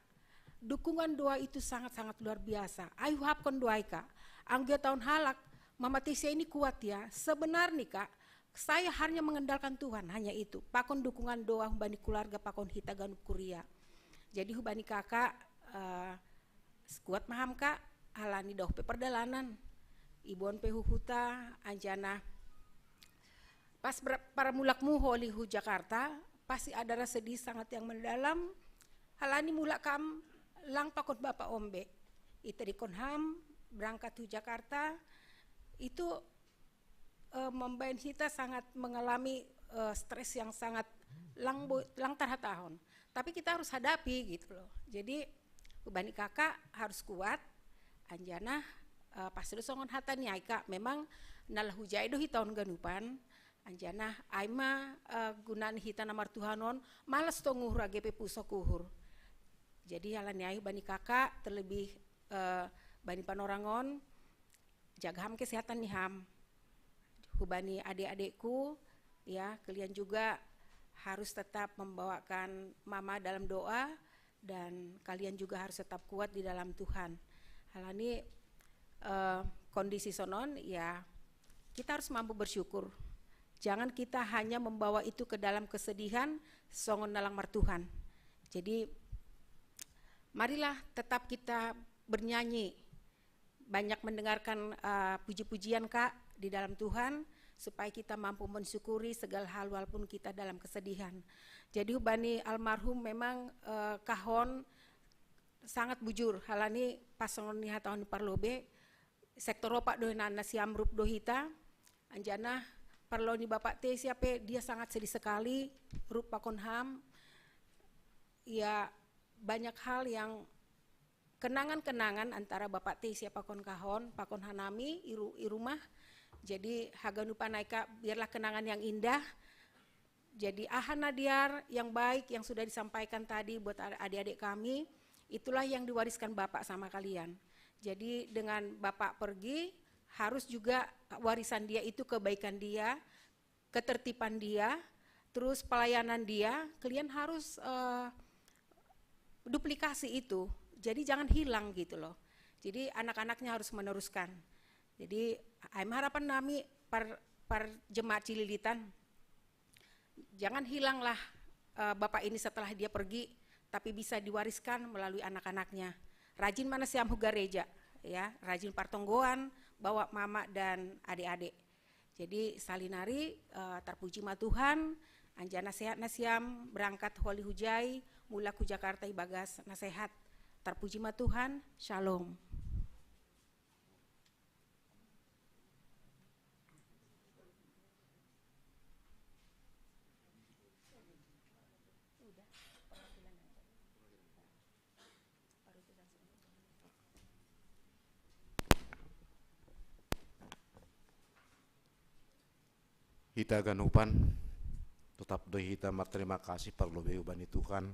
dukungan doa itu sangat-sangat luar biasa. Ayo hapkon doa Kak. Anggia tahun halak, Mama Tesia ini kuat ya. Sebenarnya Kak, saya hanya mengandalkan Tuhan, hanya itu. Pakon dukungan doa bani keluarga pakon hita ganup kuria. Jadi hubani kakak kuat maham Kak, halani doh pe perdalanan. Ibuan pe huhuta, anjana. Pas para mulakmu holi hu Jakarta, pasti ada rasa sedih sangat yang mendalam. Halani mulak kam lang pakon bapak ombe. Ita di konham, berangkat hu Jakarta, itu membain kita sangat mengalami stres yang sangat lang tahun. Tapi kita harus hadapi gitu loh. Jadi bani kakak harus kuat. Anjana pas itu songon hatani Kak memang nalah hujai doh tahun ganupan. Anjana aima gunan hita namar Tuhanon malas tonguhur agepe pusok kuhur. Jadi halani ayu bani kakak terlebih bani panorangon jaga ham kesehatan nih ham. Hubani adik-adikku ya kalian juga harus tetap membawakan mama dalam doa dan kalian juga harus tetap kuat di dalam Tuhan. Halani kondisi sonon ya kita harus mampu bersyukur. Jangan kita hanya membawa itu ke dalam kesedihan songon nalang martuhan. Jadi marilah tetap kita bernyanyi, banyak mendengarkan puji-pujian Kak di dalam Tuhan supaya kita mampu mensyukuri segala hal walaupun kita dalam kesedihan. Jadi bani almarhum memang kahon sangat bujur. Halani pasongon ni tahun parlobe sektor opak dohina nasi amrup dohita anjana parlo ni bapak teh siapa dia sangat sedih sekali rupa konham. Ya banyak hal yang kenangan-kenangan antara bapak teh siapa kon kahon pakon hanami irumah. Jadi haganupa naika biarlah kenangan yang indah. Jadi ahana diar yang baik yang sudah disampaikan tadi buat adik-adik kami, itulah yang diwariskan Bapak sama kalian. Jadi dengan Bapak pergi harus juga warisan dia itu kebaikan dia, ketertiban dia, terus pelayanan dia, kalian harus duplikasi itu. Jadi jangan hilang gitu loh. Jadi anak-anaknya harus meneruskan. Jadi harapan kami par jemaat Cililitan, jangan hilanglah Bapak ini setelah dia pergi, tapi bisa diwariskan melalui anak-anaknya. Rajin mana siam hugareja, ya, rajin partonggoan, bawa mama dan adik-adik. Jadi salinari terpuji ma Tuhan, anjana sehat nasiam berangkat holi hujai, mula ku Jakarta ibagas nasehat. Terpuji ma Tuhan, shalom. Hita ganupan Tetap doa kita berterima kasih perlu bani Tuhan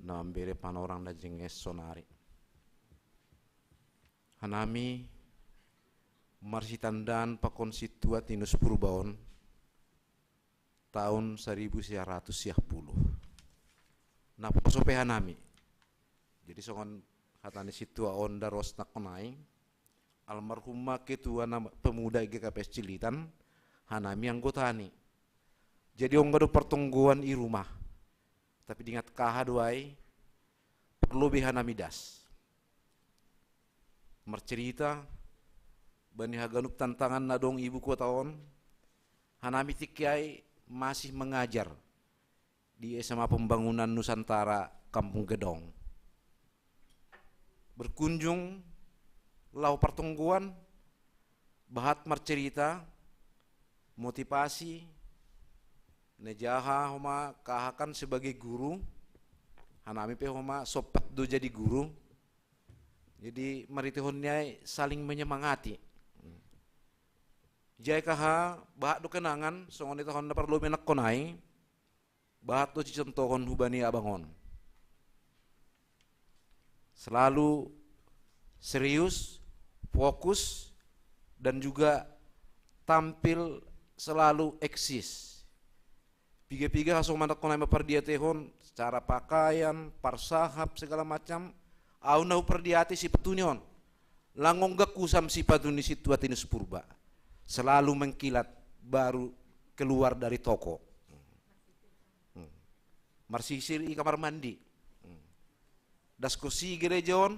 na ambere panorang na jenges sonari. Hanami marsitandan pakonstitua tinus Purbaon tahun 1910. Nah posope hanami. Jadi songon hatani situa onda rosnak konai almarhumah ketua nama pemuda GKPS Cilitan hanami anggotani. Jadi onggado pertungguan i rumah. Tapi diingat kahaduai perlu hanami das. Mercerita bani haganup tantangan nadong ibu kota on hanami tikiai masih mengajar di SMA Pembangunan Nusantara Kampung Gedong. Berkunjung lau pertungguan bahat mercerita motivasi nejaha homa kahakan sebagai guru hanami pe homa sopat do jadi guru. Jadi maritihonnya saling menyemangati. Jai kaha bahat do kenangan songon itu honda perlu menak konai bahat do cicontohon hubani abangon. Selalu serius, fokus dan juga tampil selalu eksis. Piga-piga hasong mandak konai mapardiatehon secara pakaian, parsahap segala macam. Au nau perdiati si petunion langong gakusam si patuni situatinus purba selalu mengkilat baru keluar dari toko marsisir i kamar mandi daskosi gerejon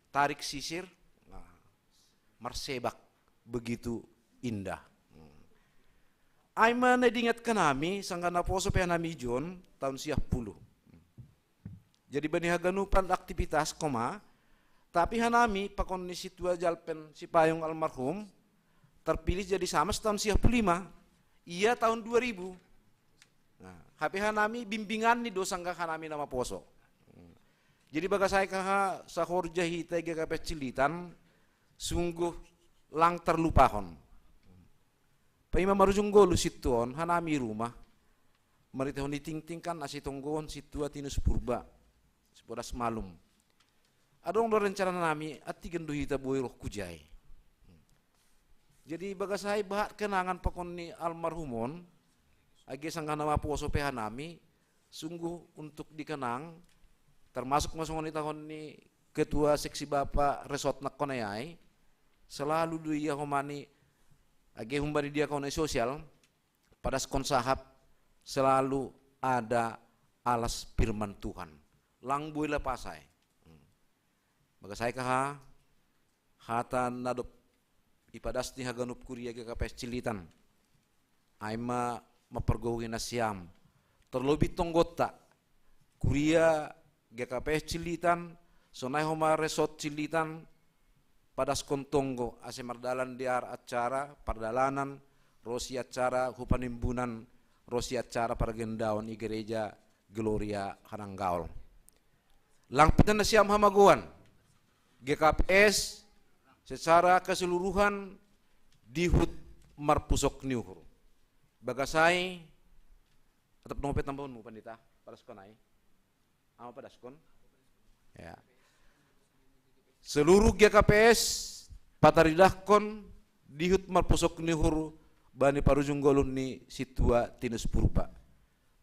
tarik sisir marsebak begitu indah. Aima na diingat kanami sanggana poso pe nami jon tahun 10. Jadi bani haganupan aktivitas koma, tapi hanami pakon ni situa jalpen si payung almarhum terpilih jadi sama tahun 95, iya tahun 2000. Nah, HP hanami bimbingan ni dosa enggak hanami nama poso. Jadi baga saya kaha sahor jahita GKPS Cilitan sungguh lang terlupahon. Paima marujung golu situon hanami rumah maritehon ditingtingkan asitonggohon situa tinus purba. Sepodas malum. Adong do rencana nami ati gendu hita boy roh kujai. Jadi bagas hai bahat kenangan pakon ni almarhumon age sangka nama poso peha nami sungguh untuk dikenang termasuk masongon ni tahun ni ketua seksi bapak resort nakonayai selalu du iya homani age humbani dia kone sosial pada skon sahab selalu ada alas firman Tuhan. Lang buila pasai. Baga saya kaha hatan nadop ipadas ni haganup kuria GKPS Cilitan. Aima mapergowi nasiam. Terlebih tonggota kuria GKPS Cilitan sonai homa resort Cilitan padas kontonggo ase mardalan diar acara pardalanan rosi acara hupanimbunan rosi acara pargendawan i gereja Gloria Hananggaol. Langpitan na siyam hamaguan GKPS secara keseluruhan dihut marpusok niuhur bagasai atap nopet tambahun mo pandita paraskon ay ama padaskon ya seluruh GKPS pataridahkon dihut marpusok niuhur bani parujung golun ni situa tinus purba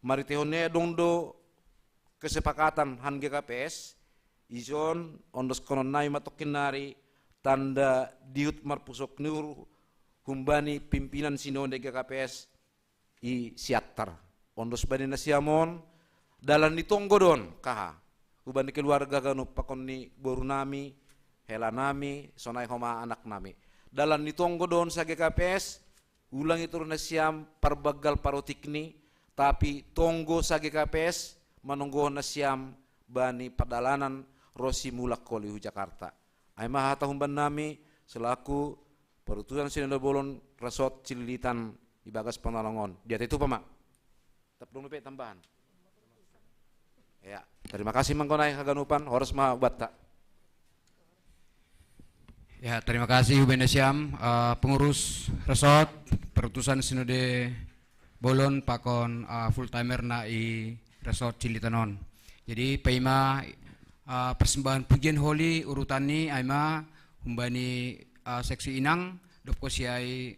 maritehonnya dongdo kesepakatan han GKPS ison ondos kononai matokinari tanda diut marpusok nur humbani pimpinan sinode GKPS i siatar ondos bani nasiamon dalan ditonggo don kaha hubani keluarga ganu pakon ni boru nami hela nami sonai homa anak nami dalan ditonggo don sa GKPS ulang itu nasiam parbagal parotikni tapi tonggo sa GKPS manunggo na siyam bani padalanan Rosi Mulak Kolihu Jakarta. Ay mahatahumban nami selaku perutusan Sinode Bolon Resort Cililitan di Bagas Penolongon. Dia itu Pak Mak. Belum lupa tambahan. Ya, terima kasih mangkonai haganupan horos ma batta. Ya, terima kasih Ubende Siam, pengurus resort perutusan Sinode bolon pakon full timer na i resort Cilitanon. Jadi paima persembahan pujian holi urutan ni aima humbani seksi inang dopko siai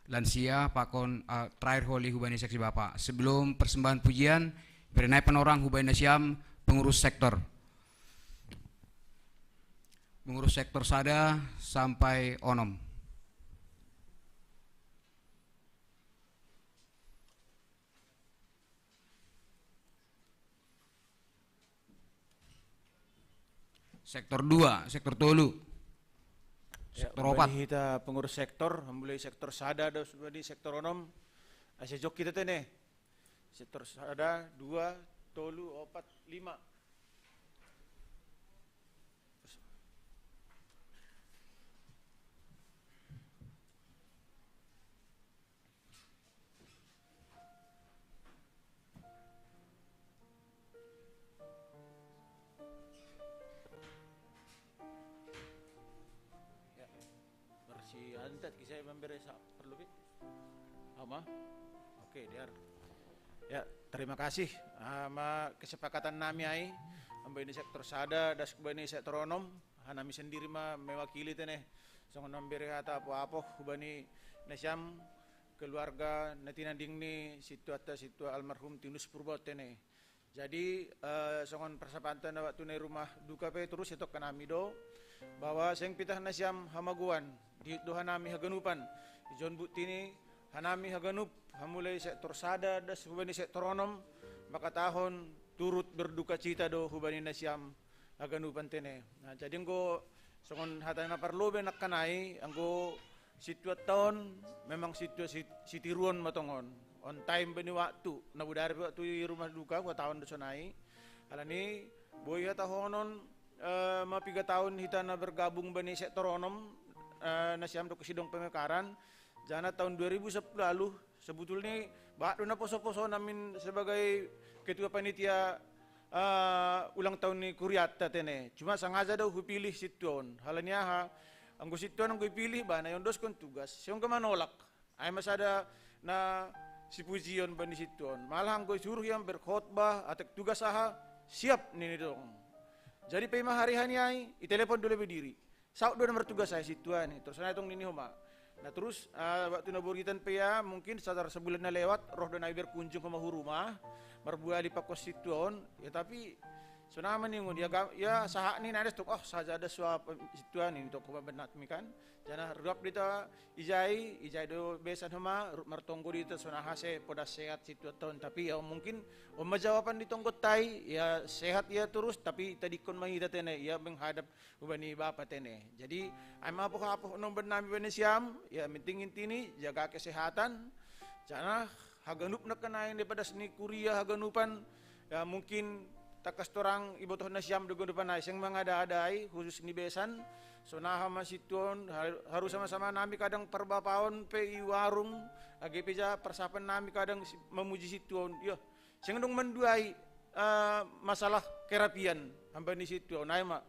lansia pakon terakhir holi hubani seksi bapak. Sebelum persembahan pujian berenai penorang hubani nasiam pengurus sektor sada sampai onom. Sektor 2, sektor tolu, sektor opat. Kita pengurus sektor, mulai sektor sada ada di sektor onom, asyik jok kita tene. Sektor sada 2, tolu, opat, 5. Antat kisah memberi perlu bi, ama, oke diar. Ya terima kasih sama kesepakatan nami ai, ambil ini sektor sada, das kubani sektor onom, hanami sendiri mah mewakili tene, songon memberi kata apa kubani nasyam keluarga natinanding ni situ almarhum Tinus Purba tene. Jadi songon persapatan waktu ne rumah duka pe terus itu kanami do, bahwa seng pitah nasyam hamaguan. Di doha nami haganupan John Butini hanami haganup hamulai sektor sada das hubani sektor onom maka tahun turut berduka cita do hubani nasyam haganupan tene. Nah jadi engko songon hatana parlobe nakkanai engko situat tahun memang situasi sitiruan matongon on time bani waktu nabudari waktu rumah duka gua tahun desonai alani boya tahonon mapiga tahun hitana bergabung bani sektor onom nasyam do kesidong pemekaran jana tahun 2010 lalu sebetulnya bakdo na poso-poso namin sebagai ketua panitia ulang tahun ni kuriata tene cuma sengaja daw hupilih situon halanya ha anggo situon anggo pilih ba na yondos kon tugas siung kemanolak ay masada na si pujion bani situon malah anggo suruh yang berkhotbah atek tugas aha siap nini dong jadi pema hari hani ay itelepon dulu berdiri saud do nomor tugas saya situan terus saya tong nini homa. Nah terus waktu naburitan pea mungkin sekitar sebulan na lewat roh dan aiber kunjung ke rumah merbua di pakos situan ya tapi sonama ningun ya sahak ni nades tok saja ada suap situan ini tok benat mikan jana ruap dita ijai do besan homa martonggo dita sonaha se poda sehat situan tapi ya mungkin jawaban di tonggo tai ya sehat ya terus tapi tadi kon mahita tene ya menghadap ubani bapa tene jadi ama apa nomor nami bani siam ya penting intini jaga kesehatan jana haganup nak kenain daripada seni kuliah haganupan ya mungkin takas torang ibu toh nasyam dogon depan nais yang mengada-adai khusus ni besan sonaha masituan harus sama-sama nami kadang perbapaon pe warung age peja persapan nami kadang memuji situan yo sing dong menduai masalah kerapian hamba ni situan naik mak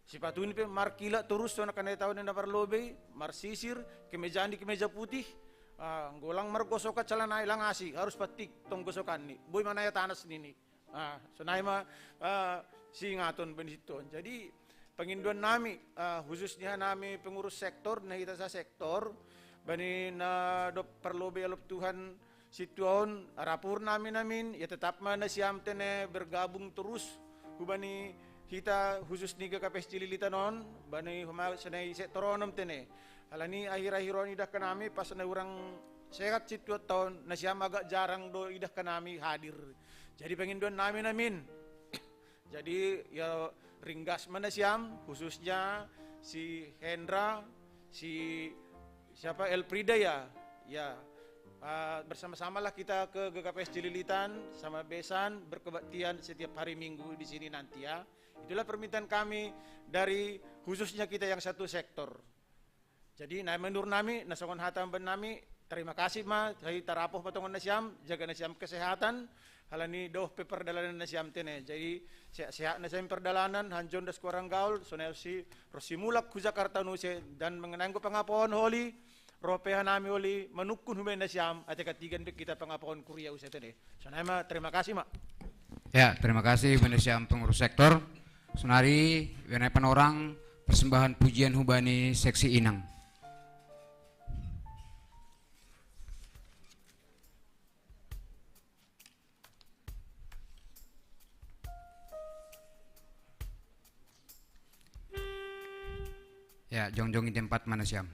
sipatu ni pe markila terus sona kanai tahun yang dapat lobe marsisir kemeja ni kemeja putih golang margosoka celana ilang asi harus patik tong gosokan ni boy mana ya tanas nini sonai ma singaton benisiton. Jadi penginduan nami khususnya nami pengurus sektor nah kita sa sektor bani na do perlu belop Tuhan situon rapur namin ya tetap mana siam tene bergabung terus hubani kita khusus ni KPS Cililitanon bani huma senai sektor onom tene alani akhir-akhiron idah kanami pas na urang sehat situat tahun na siam agak jarang do idah kanami hadir. Jadi penginduan namin jadi ya ringgas mana siam khususnya si Hendra si siapa Elprida ya bersama-sama lah kita ke GKPS Cililitan sama Besan berkebaktian setiap hari Minggu di sini nanti ya itulah permintaan kami dari khususnya kita yang satu sektor jadi menur nami nasongon hatam ben nami terima kasih ma saya tarapoh patongon nasyam jaga nasyam kesehatan halani doh pe perdalanan nasyam tene jadi sehat nasyam perdalanan hanjon das korang gaul sonel si rosimulak ku Jakarta nuse dan mengenanggo pangapon holi ropehan nami oli menukun humen nasiam ate katigan kita pengapakon kuria usai tadi. Sonama terima kasih mak. Ya, terima kasih Benesiam pengurus sektor. Sunari Wenai Panorang persembahan pujian Hubani seksi Inang. Ya, jongjong di tempat mana Siam?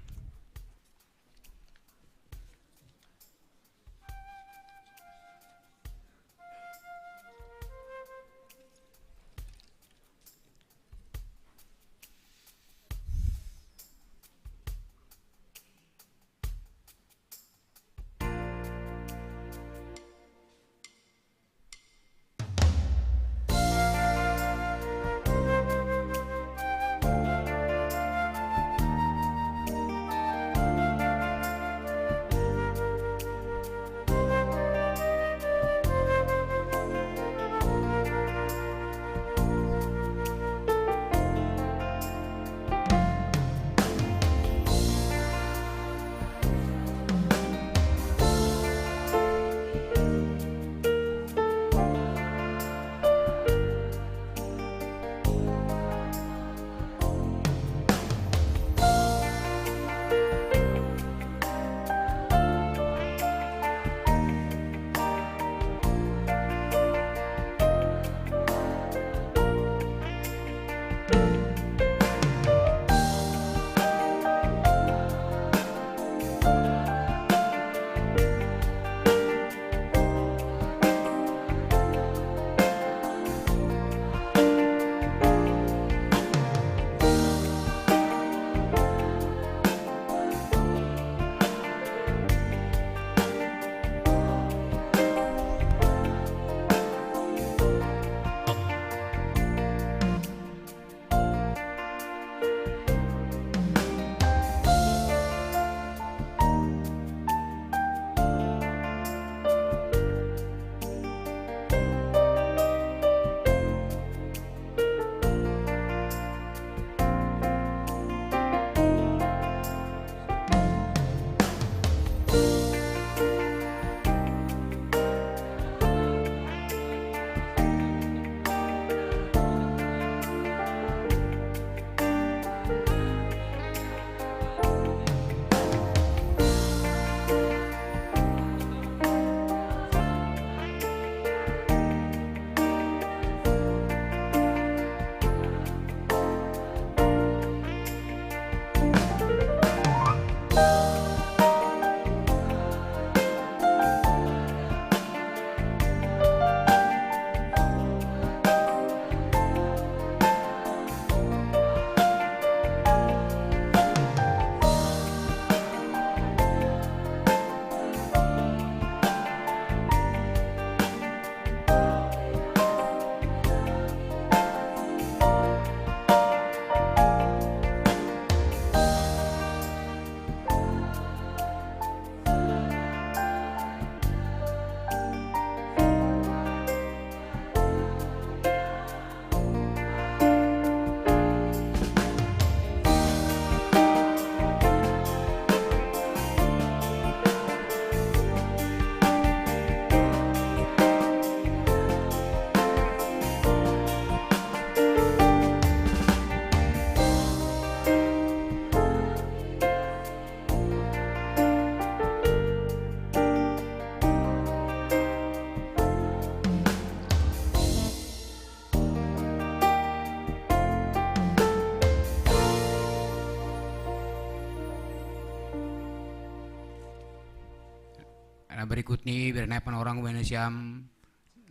Berikut ini bernapan orang Indonesia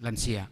lansia.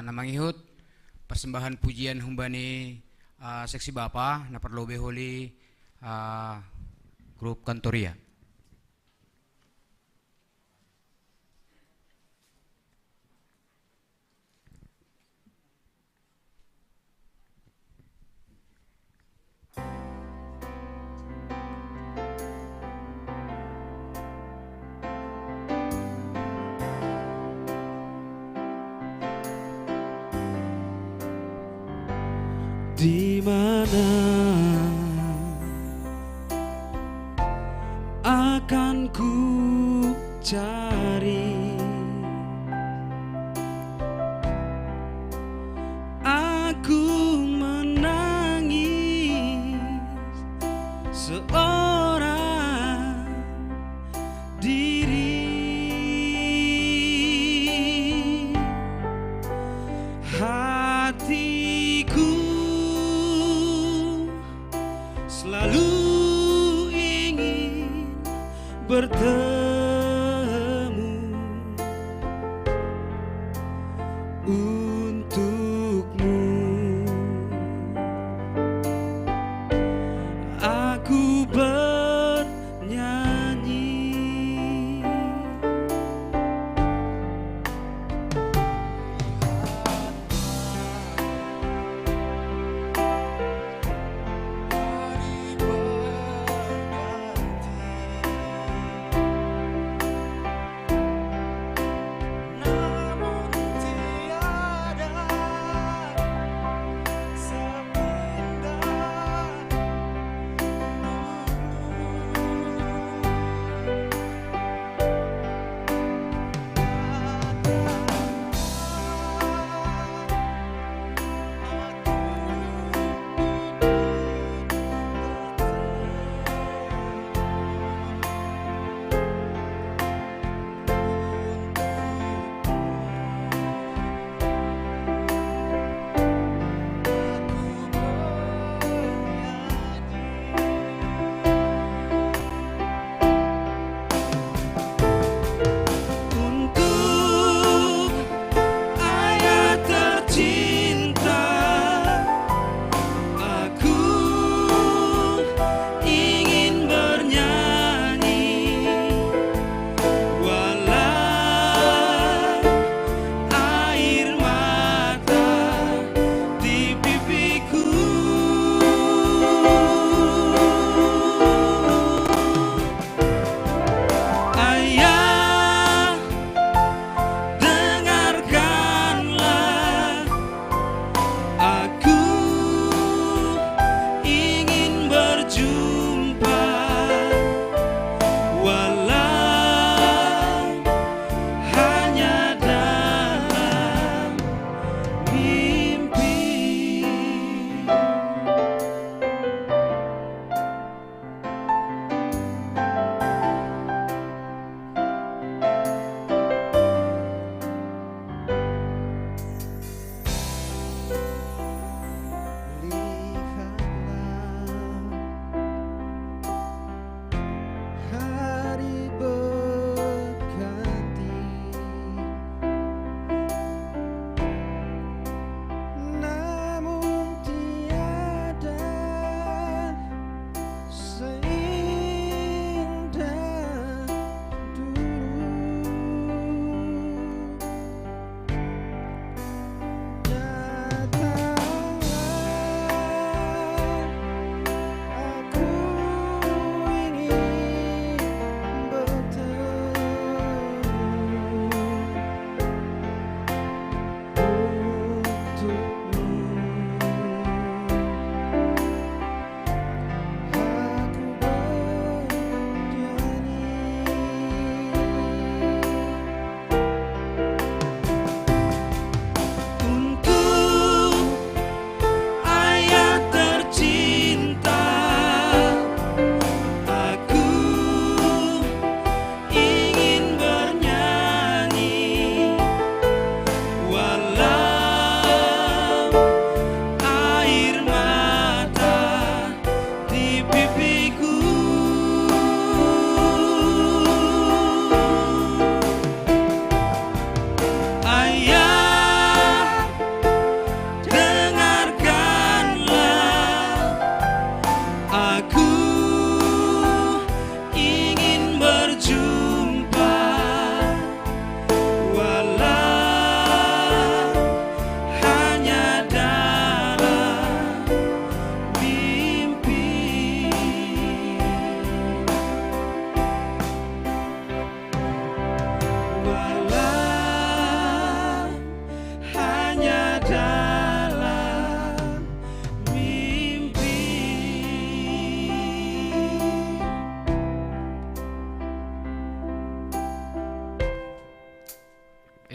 namangihut persembahan pujian humbani seksi bapa na perlu beholi grup Kantoria. Di mana akan ku cari aku menangis seorang diri, hatiku selalu ingin bertemu untukmu. Aku bernyanyi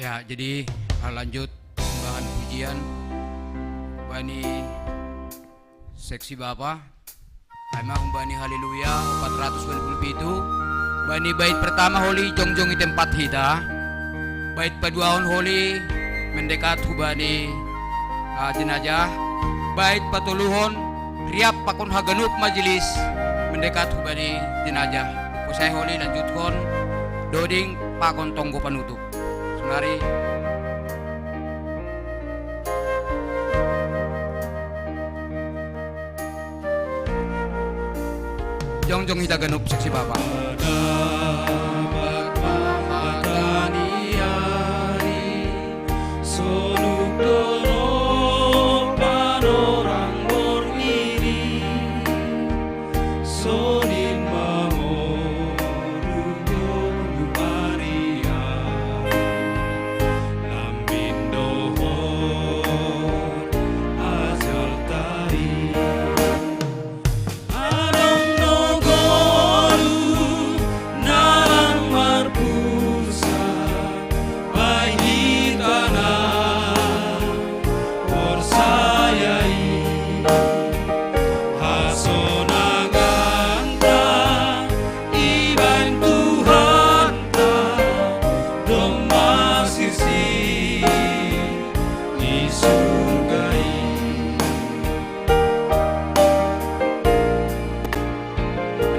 Ya, jadi lanjut bahan pujian bani seksi Bapa. Emang bani haleluya 427. Bani bait pertama holi jongjong di tempat hita. Bait paduahon holi mendekat hubani jenazah. Bait patuluhon riap pakon hagenup majelis mendekat hubani jenazah. Usai holi lanjutkon doding pakon tonggo panutup. Mari jongjong hita genup seksi Bapa.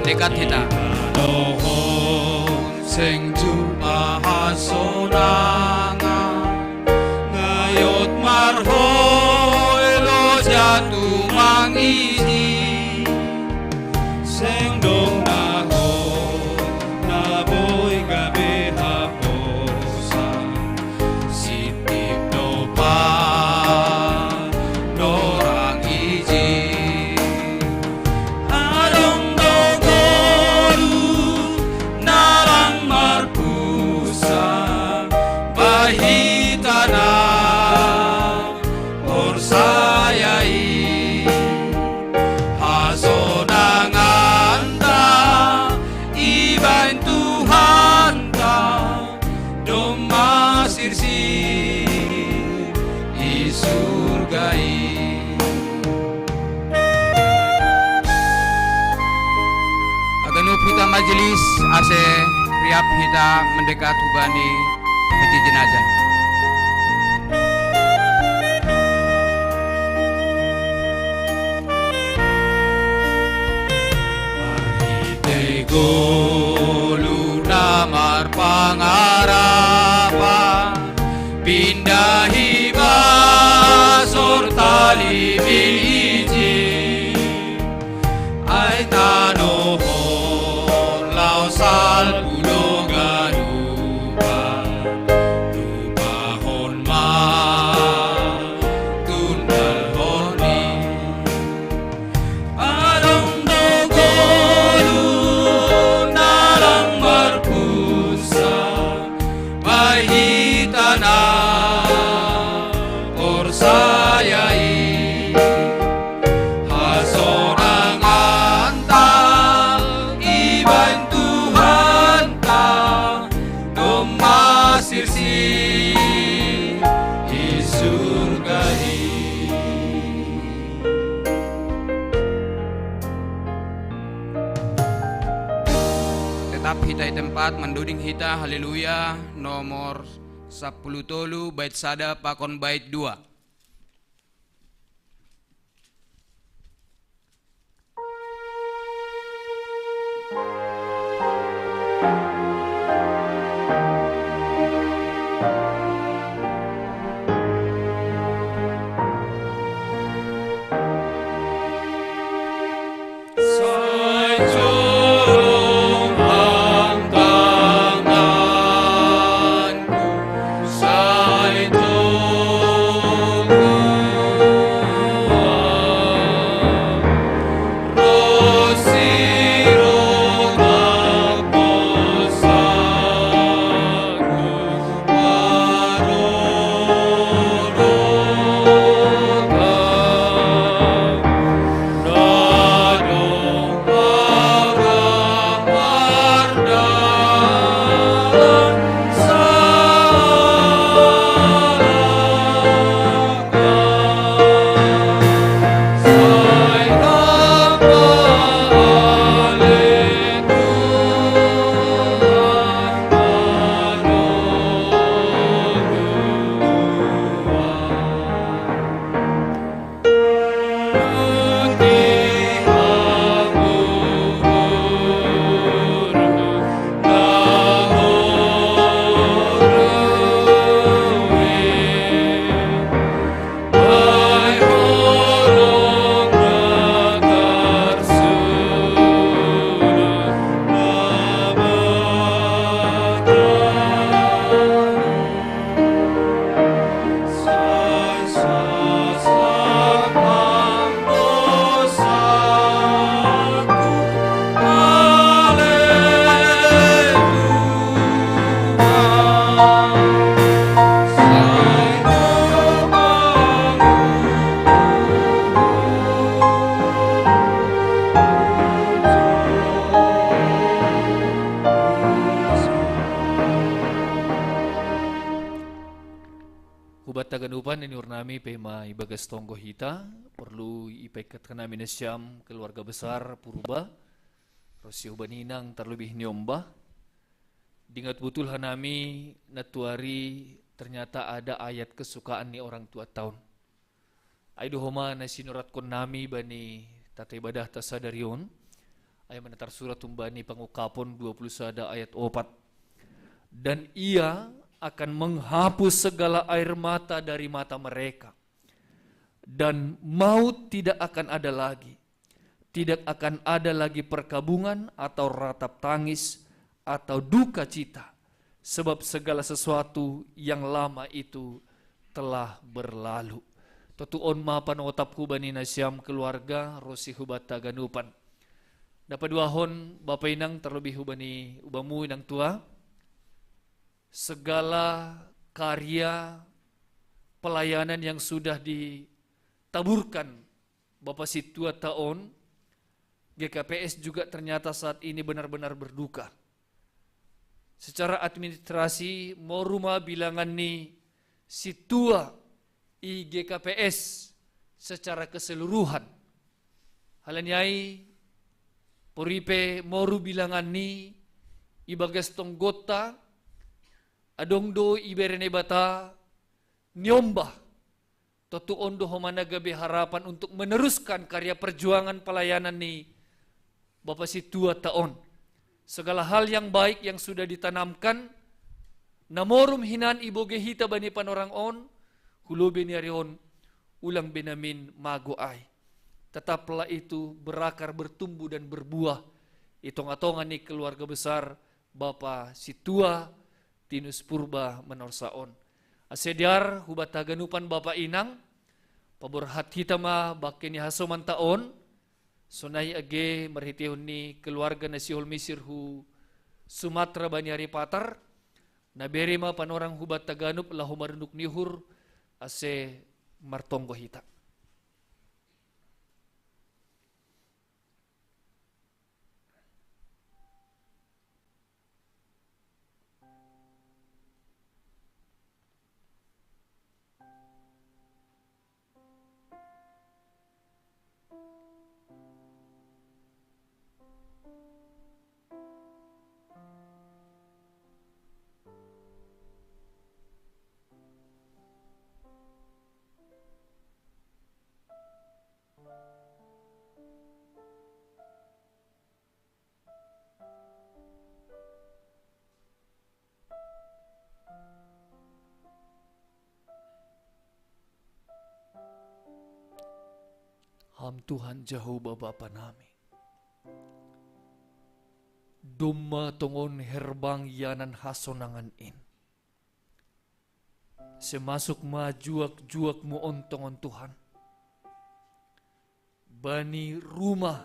Dekat kita sing mahasonangan ngayot marho elo jatuh mangiji sing dong naho naboy gabe haposa sitip dopa norang iji majelis ase riap hita mendekat hubani peti jenazah. Golu namar pangarapan pindahi basur tali biliji ay tanohon lausal pulo garupa lupahon ma tundal honi adong dogolu nalang marpusa bahitana orsayai Tetap hita tempat menduding hita haleluya nomor 10 tolu bait sada pakon bait 2. ganupan ini nami pema ibagas tonggo hita perlu ipekatkan kami nasyam keluarga besar purba rosi ubaninang terlebih niomba dingat betul hanami natuari ternyata ada ayat kesukaan ni orang tua tahun aido homa na sinurat kon nami bani tata ibadah tasadarion ay menetar surat tumbani pangukapon 21 ayat 4 dan ia akan menghapus segala air mata dari mata mereka dan maut tidak akan ada lagi, tidak akan ada lagi perkabungan atau ratap tangis atau duka cita sebab segala sesuatu yang lama itu telah berlalu. Totuon mapan otap hubani nasyam keluarga rosi hubat taganupan dapat duahon bapak inang terlebih hubani ubamu inang tua segala karya pelayanan yang sudah ditaburkan Bapak Situa tahun GKPS juga ternyata saat ini benar-benar berduka. Secara administrasi mau rumah bilangan ni Situa i GKPS secara keseluruhan. Halanyai poripe moru bilangan ni ibagas tonggota adongdo iberene bata nyombah totu ondo homanagabe harapan untuk meneruskan karya perjuangan pelayanan ni Bapak Situa taon segala hal yang baik yang sudah ditanamkan namorum hinan iboge hita bani panorang on hulo beniarion ulang benamin mago ay tetaplah itu berakar bertumbuh dan berbuah itong-atongan ni keluarga besar Bapak Situa Tinus Purba menorsaon. Asediar hubat taganupan Bapak Inang, paborhat kita ma bakini hasoman taon, sonai age marhitihun ni keluarga na sihol misir hu Sumatera Banyari Patar, naberi ma panorang hubat taganup lahu marunduk nihur ase martonggo hita. Ham Tuhan Jehovah Bapa nami. Dumma tongon herbang yanan hasonangan in. Semasuk majuak-juak mo ontongon Tuhan. Bani rumah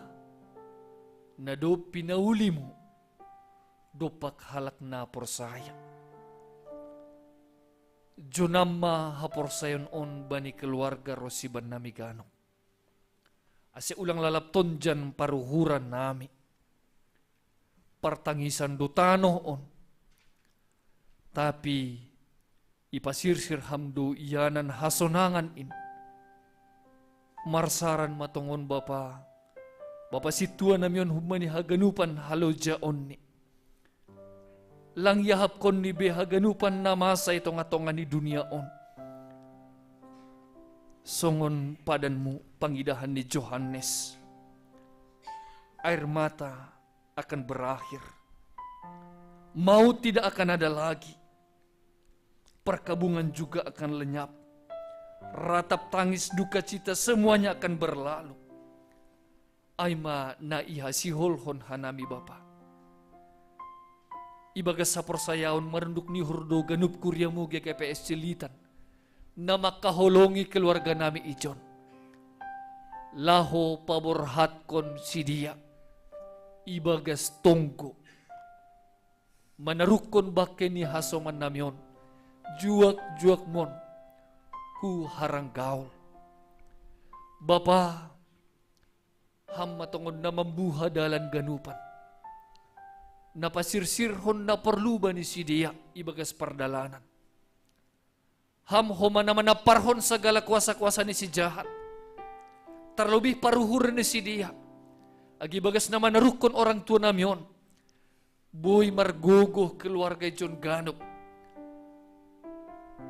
na do pinauli mo dopak halak na porsaya. Jonamma haporsayon on bani keluarga rosiban nami ganong. Ase ulang lalapton jan paruhuran nami. Partangisan dutano on. Tapi ipasirsir hamdu iyanan hasonangan in. Marsaran matongon Bapa. Bapa Situa namion humani haganupan haloja onni. Lang yahap kon ni be haganupan na masa itong atongan ni dunia on. Songon padanmu pangidahan ni Johannes. Air mata akan berakhir. Maut tidak akan ada lagi. Perkabungan juga akan lenyap. Ratap tangis duka cita semuanya akan berlalu. Aima na iha siholhon hanami Bapa. Ibaga sapor sayaon merenduk ni hurdo ganup kuryamu GKPS Cilitan. Na makaholongi keluarga nami ijon. Laho paborhat kon sidia. Ibagas tonggo. Manarukon bakeni hasoman namion. Juak-juak mon. Hu harang gaul. Bapa, hamma tongon na mambuha dalan ganupan. Napasirsirhon na perlu ba ni sidia ibagas pardalanan. Ham homa namana parhon segala kuasa-kuasa ni si jahat. Terlebih paruhur ni si dia. Agi bagas nama narukon orang tua namion. Boy margogoh keluarga John Ganup.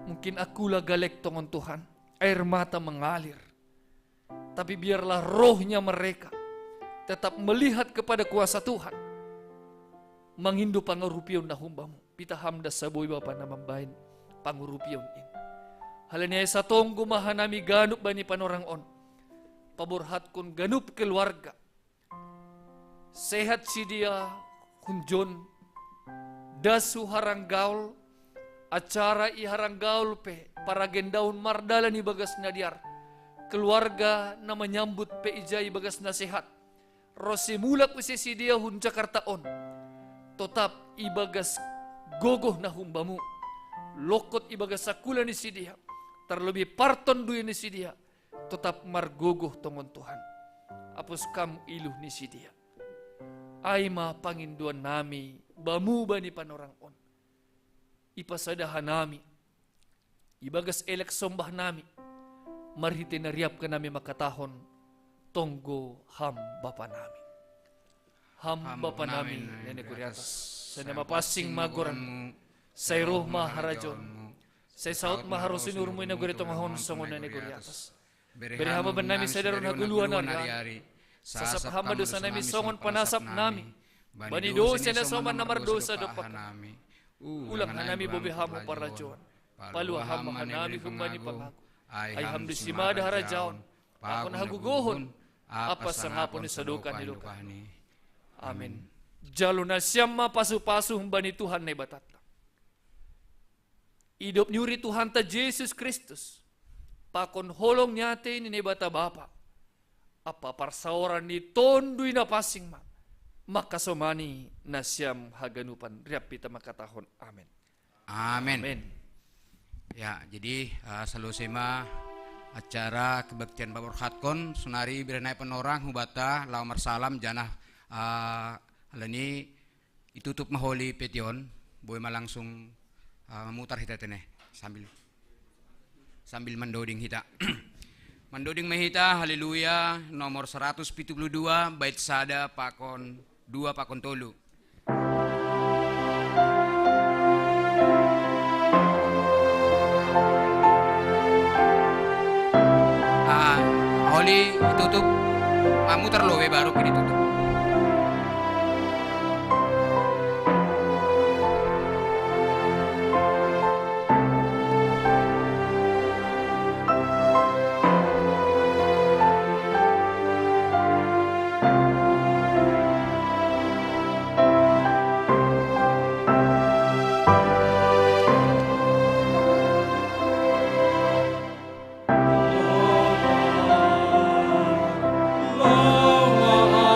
Mungkin akulah galek tongon Tuhan. Air mata mengalir. Tapi biarlah rohnya mereka tetap melihat kepada kuasa Tuhan. Mangindu pangurupion na humbamu. Pita hamda saboy bapa na mambahin pangurupion in. Halanya sa tonggo mahanami ganup bani panorang on. Paborhat kun ganup keluarga. Sehat si dia kunjon. Dasu haranggaul. Acara iharanggaul pe. Para gendaun mardala ni bagas nadiar. Keluarga na menyambut pe ijai bagas nasihat. Rosi mulak usisi dia hun Jakarta on. Totap ibagas gogoh na humbamu. Lokot ibagas sakula ni si dia. Terlebih parton duya ni si dia. Tetap margogoh tongon Tuhan. Apos kam iluh ni si dia. Aima panginduan nami. Bamu bani panorang on. Ipasadahan nami. Ibagas elek sombah nami. Marhiti nariap ka nami makatahon. Tonggo ham bapa nami. Ham bapa nami nenek kuriatas. Sa namapasing magoran. Say roh maharajon. Say saut maharosin urmo na guritong ahon songon nenek kuriatas. Berhama ban nami sa daron haguluan ari. Sasap hama dosa nami songon panasap nami. Bani dosa na soman namar dosa dopak. Ulang na nami bobihamo parajon. Paluah hama nami kumbani pangako. Ay hamdu simada harajaon. Ako nahagugohon. Apas ang hapon ni sadukan ni Luka. Amen. Jalo na siyama pasu-pasu humbani Tuhan na ibatat. Idop nyuri Tuhan ta Jesus Kristus. Pakon holong nyate ni nebata Bapa. Apa parsaoran ni tondoy na pasing ma. Makasomani na siyam haganupan. Riap pita makatahon. Amen. Amen. Amen. Ya, jadi selusima acara kebaktian babor hatkon sunari berenai penorang hubata lamar salam janah alani itutup maholi petion boy malangsung memutar hita teneh sambil mendoding hita. Mendoding mahita haleluya nomor 172 bait sada pakon 2 pakon tolu. Holi ditutup, muter lowe baru ditutup. Allah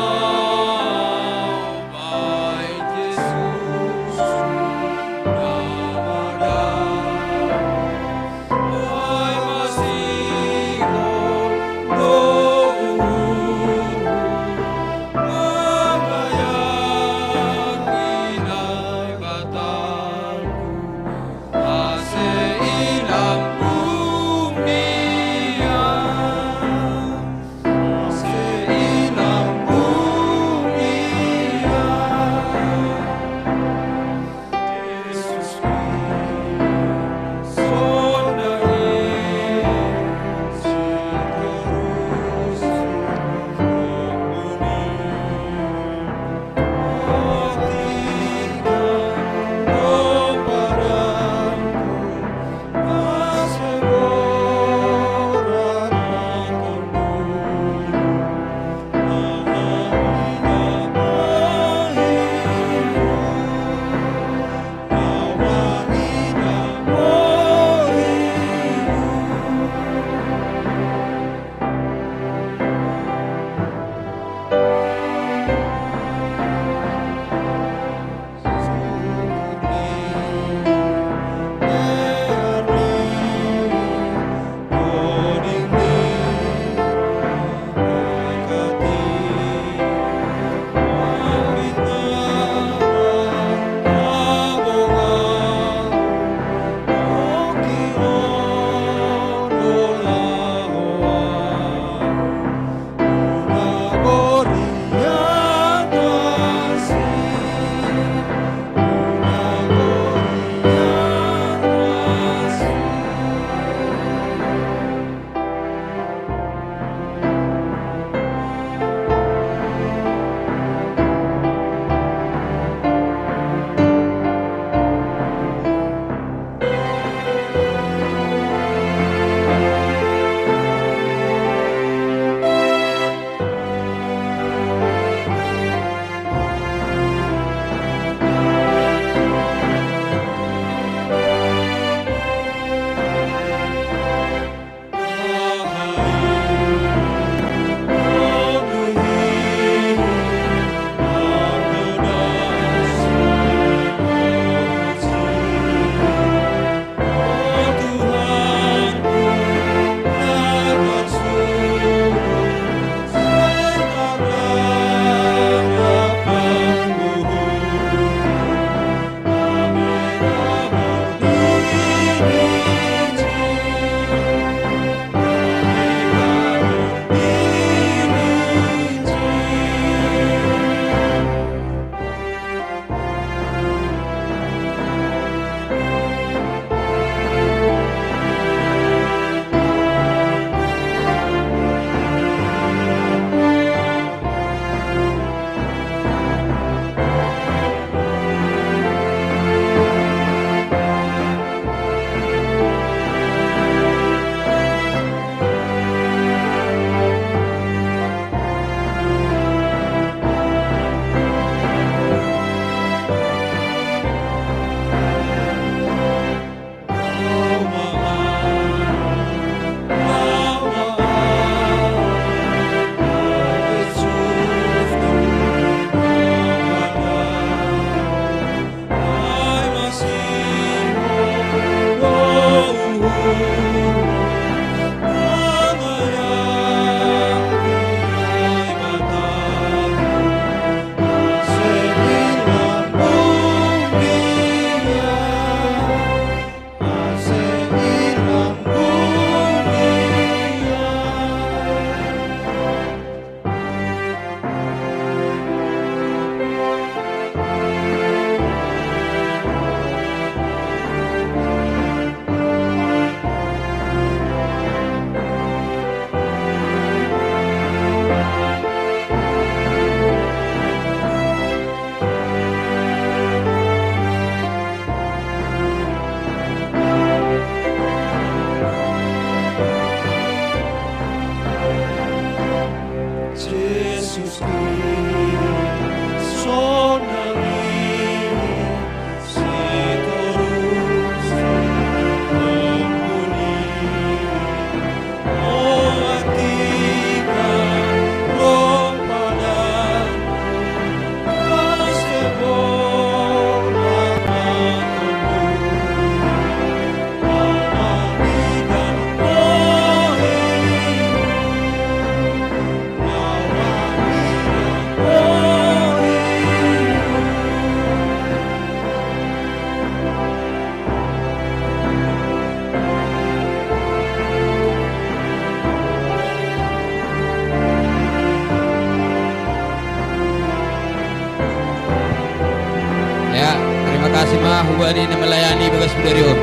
kasih mah hubani melayani bagas budarion.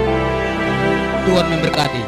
Tuhan memberkati.